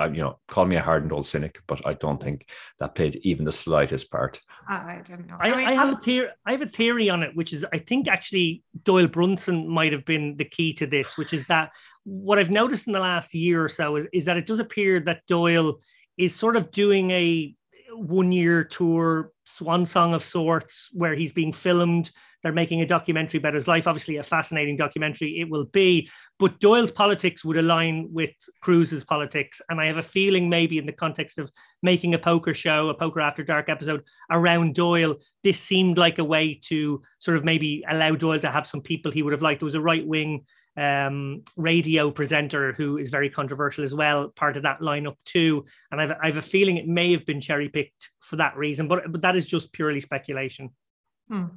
[SPEAKER 2] call me a hardened old cynic, but I don't think that played even the slightest part.
[SPEAKER 3] I don't know.
[SPEAKER 1] I have a theory on it, which is I think actually Doyle Brunson might have been the key to this, which is that what I've noticed in the last year or so is that it does appear that Doyle is sort of doing a 1-year tour swan song of sorts where he's being filmed. They're making a documentary about his life, obviously a fascinating documentary it will be, but Doyle's politics would align with Cruz's politics. And I have a feeling maybe in the context of making a poker show, a Poker After Dark episode around Doyle, this seemed like a way to sort of maybe allow Doyle to have some people he would have liked. There was a right-wing radio presenter who is very controversial as well, part of that lineup too. And I have a feeling it may have been cherry-picked for that reason, but that is just purely speculation.
[SPEAKER 3] Wow.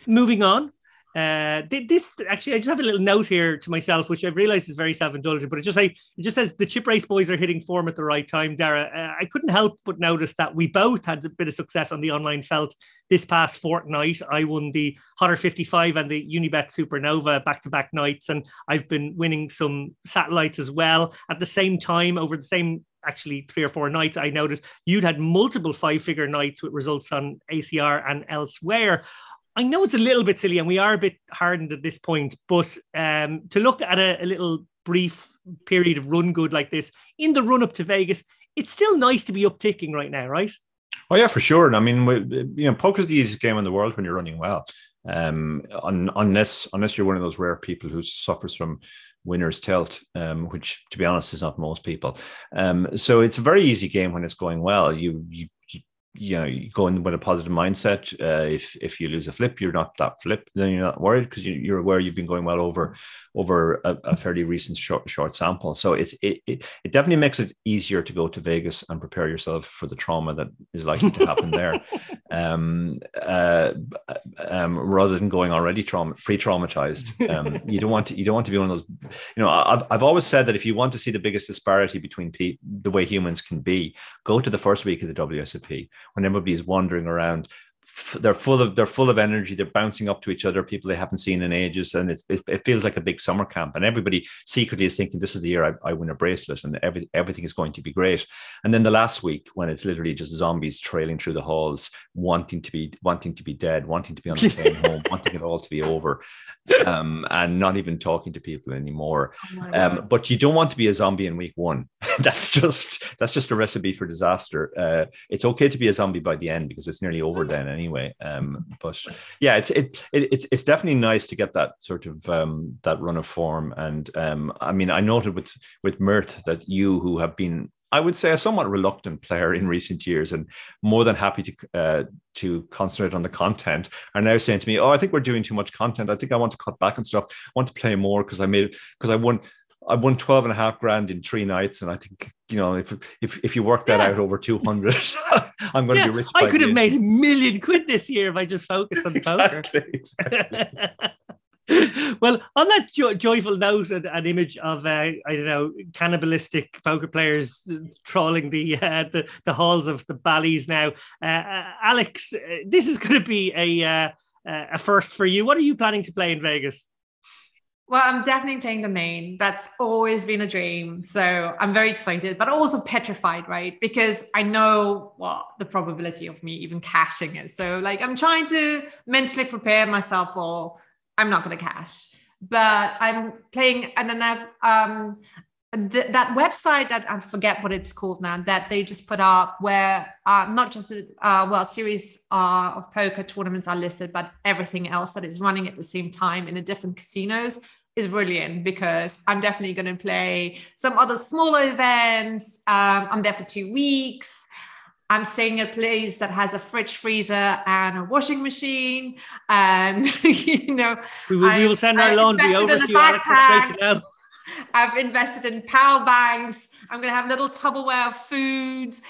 [SPEAKER 1] Moving on. This actually, I just have a little note here to myself, which I've realized is very self-indulgent, but it just says the Chip Race boys are hitting form at the right time. Dara, I couldn't help but notice that we both had a bit of success on the online felt this past fortnight. I won the Hotter 55 and the Unibet Supernova back-to-back nights, and I've been winning some satellites as well. At the same time, over the same actually 3 or 4 nights, I noticed you'd had multiple 5-figure nights with results on ACR and elsewhere. I know it's a little bit silly and we are a bit hardened at this point, but to look at a little brief period of run good like this in the run up to Vegas, it's still nice to be upticking right now, right?
[SPEAKER 2] Oh yeah, for sure. And I mean, poker's the easiest game in the world when you're running well. Unless you're one of those rare people who suffers from winner's tilt, which to be honest is not most people. So it's a very easy game when it's going well. You go in with a positive mindset. If you lose a flip, you're not that flip, then you're not worried because you're aware you've been going well over a fairly recent short sample. So it definitely makes it easier to go to Vegas and prepare yourself for the trauma that is likely to happen there, rather than going already pre-traumatized. You don't want to be one of those. I've always said that if you want to see the biggest disparity between the way humans can be, go to the first week of the WSOP when everybody's wandering around. They're full of energy. They're bouncing up to each other, people they haven't seen in ages, and it feels like a big summer camp. And everybody secretly is thinking, "This is the year I win a bracelet, and everything is going to be great." And then the last week, when it's literally just zombies trailing through the halls, wanting to be dead, wanting to be on the plane home, wanting it all to be over, and not even talking to people anymore. But you don't want to be a zombie in week 1. That's just a recipe for disaster. It's okay to be a zombie by the end because it's nearly over then anyway. But yeah, it's definitely nice to get that sort of that run of form. And I mean, I noted with Mirth that you, who have been, I would say, a somewhat reluctant player in recent years and more than happy to concentrate on the content, are now saying to me, "Oh, I think we're doing too much content. I think I want to cut back and stuff. I want to play more because I won 12.5 grand in 3 nights, and I think if you work that out over 200, I'm going to be rich."
[SPEAKER 1] I could have made £1 million this year if I just focused on poker.
[SPEAKER 2] Exactly.
[SPEAKER 1] Well, on that joyful note and image of I don't know, cannibalistic poker players trawling the halls of the Bally's now, Alex, this is going to be a first for you. What are you planning to play in Vegas?
[SPEAKER 3] Well, I'm definitely playing the main. That's always been a dream. So I'm very excited, but also petrified, right? Because I know what the probability of me even cashing is. So like, I'm trying to mentally prepare myself for, I'm not going to cash, but I'm playing. And then I've, that website that I forget what it's called now, that they just put up where not just World Series of poker tournaments are listed, but everything else that is running at the same time in a different casinos is brilliant, because I'm definitely going to play some other smaller events. I'm there for 2 weeks. I'm staying at a place that has a fridge, freezer, and a washing machine. And, we
[SPEAKER 1] will send our laundry over to you, Alex. That's great to know.
[SPEAKER 3] I've invested in power banks. I'm going to have little Tupperware of food. So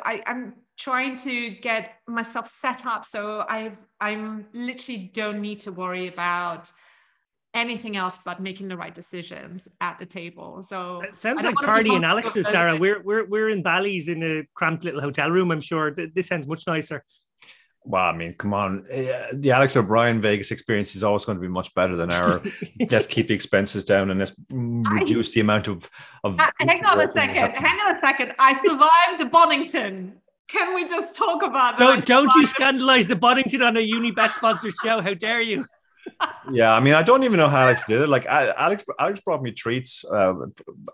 [SPEAKER 3] I'm trying to get myself set up so I'm literally don't need to worry about anything else but making the right decisions at the table. So
[SPEAKER 1] it sounds like party and Alex's, Dara. We're in Bally's in a cramped little hotel room. I'm sure this sounds much nicer.
[SPEAKER 2] Well, I mean, come on. The Alex O'Brien Vegas experience is always going to be much better than our let's keep the expenses down and let's reduce the amount of
[SPEAKER 3] hang on a second. I survived the Bonington. Can we just talk about that?
[SPEAKER 1] Don't you scandalize the Bonington on a Unibet sponsored show. How dare you?
[SPEAKER 2] Yeah, I mean, I don't even know how Alex did it. Like, Alex brought me treats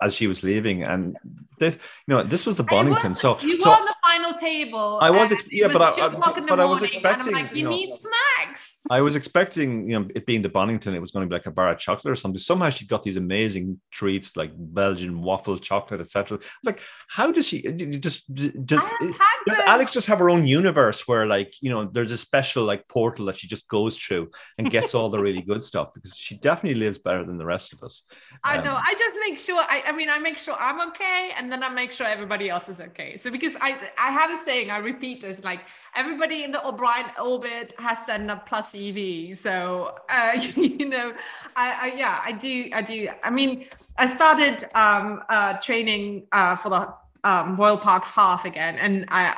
[SPEAKER 2] as she was leaving, and this was the Bonington.
[SPEAKER 3] You were on the final table.
[SPEAKER 2] I was,
[SPEAKER 3] but
[SPEAKER 2] I was expecting.
[SPEAKER 3] And I'm like, you need snacks.
[SPEAKER 2] I was expecting, it being the Bonington, it was going to be like a bar of chocolate or something. Somehow she got these amazing treats like Belgian waffle chocolate, etc. Like, how does she does Alex just have her own universe where, like, there's a special like portal that she just goes through and gets all the really good stuff, because she definitely lives better than the rest of us.
[SPEAKER 3] I know. I just make sure I make sure I'm okay, and and then I make sure everybody else is okay. So because I have a saying, I repeat this, like everybody in the O'Brien orbit has to end up plus EV. So you know, I do. I mean, I started training for the Royal Parks half again, and I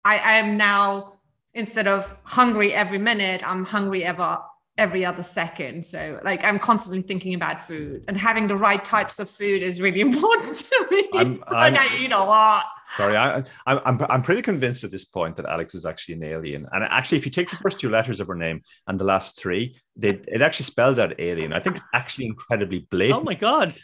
[SPEAKER 3] am now, instead of hungry every minute, I'm hungry every other second. So like I'm constantly thinking about food, and having the right types of food is really important to me. I eat a lot.
[SPEAKER 2] Sorry, I'm pretty convinced at this point that Alex is actually an alien. And actually, if you take the first 2 letters of her name and the last 3, it actually spells out alien. I think it's actually incredibly blatant.
[SPEAKER 1] Oh my God.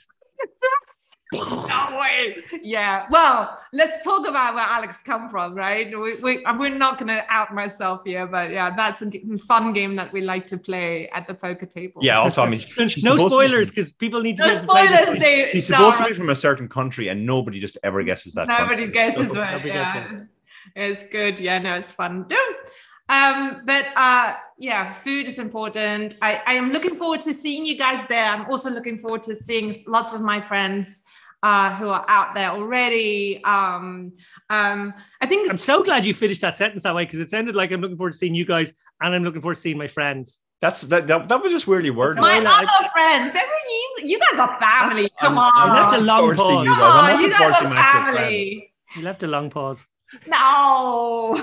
[SPEAKER 3] No way. Yeah. Well, let's talk about where Alex come from, right? We're not going to out myself here, but yeah, that's a fun game that we like to play at the poker table.
[SPEAKER 2] Yeah. Also, I mean,
[SPEAKER 1] no spoilers, because people need to.
[SPEAKER 3] No spoilers.
[SPEAKER 2] She's supposed to be from a certain country, and nobody just ever guesses that.
[SPEAKER 3] Nobody guesses it. Yeah. It's good. Yeah. No, it's fun. Yeah, food is important. I am looking forward to seeing you guys there. I'm also looking forward to seeing lots of my friends who are out there already. I think
[SPEAKER 1] I'm so glad you finished that sentence that way, because it sounded like I'm looking forward to seeing you guys and I'm looking forward to seeing my friends.
[SPEAKER 2] That was just weirdly worded.
[SPEAKER 3] My other friends. You guys are family. Come on.
[SPEAKER 1] You left a long pause.
[SPEAKER 3] You guys are family.
[SPEAKER 1] You left a long pause.
[SPEAKER 3] No.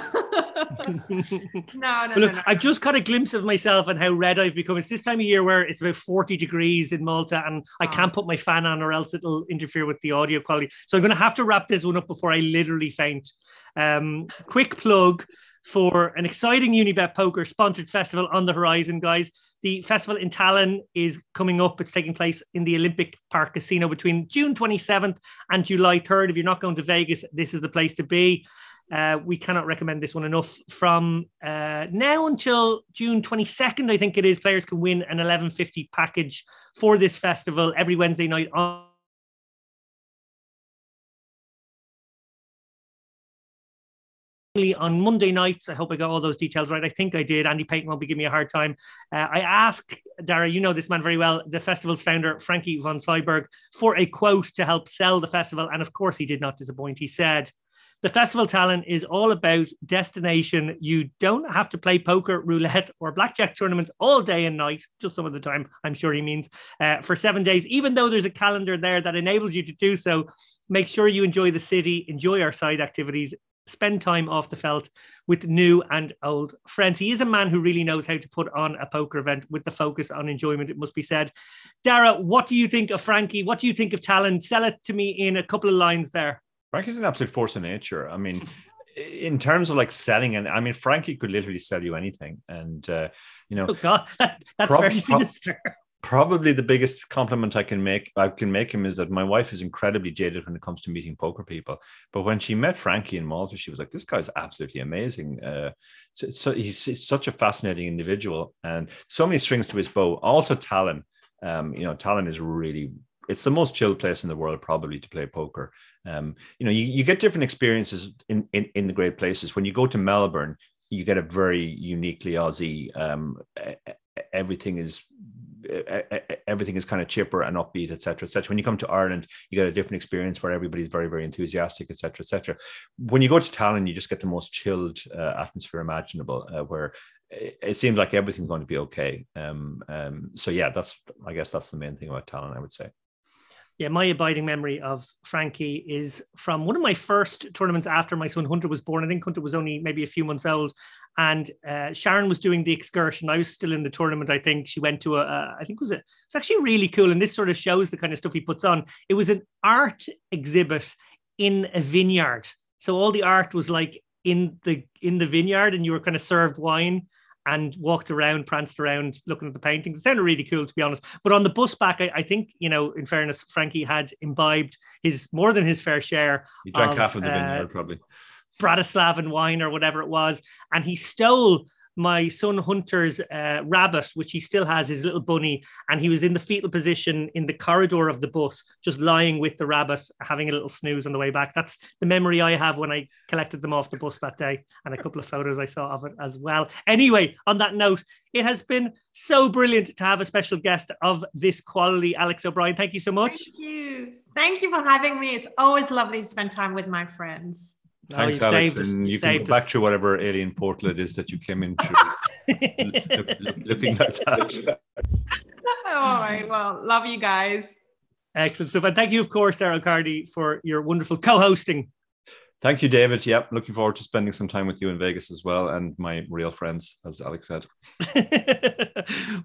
[SPEAKER 3] No.
[SPEAKER 1] Look, I've just got a glimpse of myself and how red I've become. It's this time of year where it's about 40 degrees in Malta, and I can't put my fan on or else it'll interfere with the audio quality. So I'm going to have to wrap this one up before I literally faint. Quick plug for an exciting Unibet Poker sponsored festival on the horizon, guys. The festival in Tallinn is coming up. It's taking place in the Olympic Park Casino between June 27th and July 3rd. If you're not going to Vegas, this is the place to be. We cannot recommend this one enough. From now until June 22nd, I think it is, players can win an 1150 package for this festival every Wednesday night on Monday nights. I hope I got all those details right. I think I did. Andy Payton won't be giving me a hard time. I asked Dara, you know this man very well, the festival's founder, Frankie von Swyberg, for a quote to help sell the festival. And of course, he did not disappoint. He said, "The Festival Tallinn is all about destination. You don't have to play poker, roulette, or blackjack tournaments all day and night," just some of the time, I'm sure he means, for 7 days. Even though there's a calendar there that enables you to do so, make sure you enjoy the city, enjoy our side activities, spend time off the felt with new and old friends. He is a man who really knows how to put on a poker event with the focus on enjoyment, it must be said. Dara, what do you think of Frankie? What do you think of Tallinn? Sell it to me in a couple of lines there.
[SPEAKER 2] Frankie's an absolute force of nature. I mean, in terms of like selling, and I mean, Frankie could literally sell you anything. And, you know,
[SPEAKER 1] oh God, that's very sinister.
[SPEAKER 2] Probably the biggest compliment I can make him is that my wife is incredibly jaded when it comes to meeting poker people. But when she met Frankie in Malta, she was like, "This guy's absolutely amazing." So he's such a fascinating individual, and so many strings to his bow. Also, Tallinn. You know, Tallinn is really, it's the most chill place in the world probably to play poker. You know, you get different experiences in the great places. When you go to Melbourne, you get a very uniquely Aussie. Everything is kind of chipper and upbeat, etc., etc. When you come to Ireland, you get a different experience where everybody's very, very enthusiastic, etc., etc. When you go to Tallinn, you just get the most chilled atmosphere imaginable, where it seems like everything's going to be okay. So yeah, I guess that's the main thing about Tallinn, I would say.
[SPEAKER 1] Yeah, my abiding memory of Frankie is from one of my first tournaments after my son Hunter was born. I think Hunter was only maybe a few months old, and Sharon was doing the excursion. I was still in the tournament. I think she went to it's actually really cool. And this sort of shows the kind of stuff he puts on. It was an art exhibit in a vineyard. So all the art was like in the vineyard, and you were kind of served wine and walked around, pranced around, looking at the paintings. It sounded really cool, to be honest. But on the bus back, I think, you know, in fairness, Frankie had imbibed more than his fair share.
[SPEAKER 2] He drank half of the vineyard, probably.
[SPEAKER 1] Bratislavan wine or whatever it was. And he stole my son Hunter's rabbit, which he still has, his little bunny, and he was in the fetal position in the corridor of the bus, just lying with the rabbit, having a little snooze on the way back. That's the memory I have when I collected them off the bus that day, and a couple of photos I saw of it as well. Anyway, on that note, it has been so brilliant to have a special guest of this quality, Alex O'Brien. Thank you so much.
[SPEAKER 3] Thank you. Thank you for having me. It's always lovely to spend time with my friends.
[SPEAKER 2] Thanks, Alex. And you can go back to whatever alien portal it is that you came in through. Looking like that.
[SPEAKER 3] All right. Well, love you guys.
[SPEAKER 1] Excellent stuff. And thank you, of course, Dara O'Carty, for your wonderful co-hosting.
[SPEAKER 2] Thank you, David. Yep. Looking forward to spending some time with you in Vegas as well, and my real friends, as Alex said.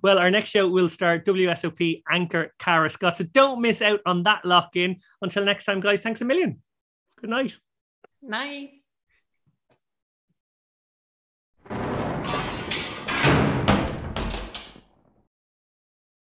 [SPEAKER 1] Well, our next show will star WSOP anchor Cara Scott. So don't miss out on that lock-in. Until next time, guys, thanks a million. Good night.
[SPEAKER 3] Night.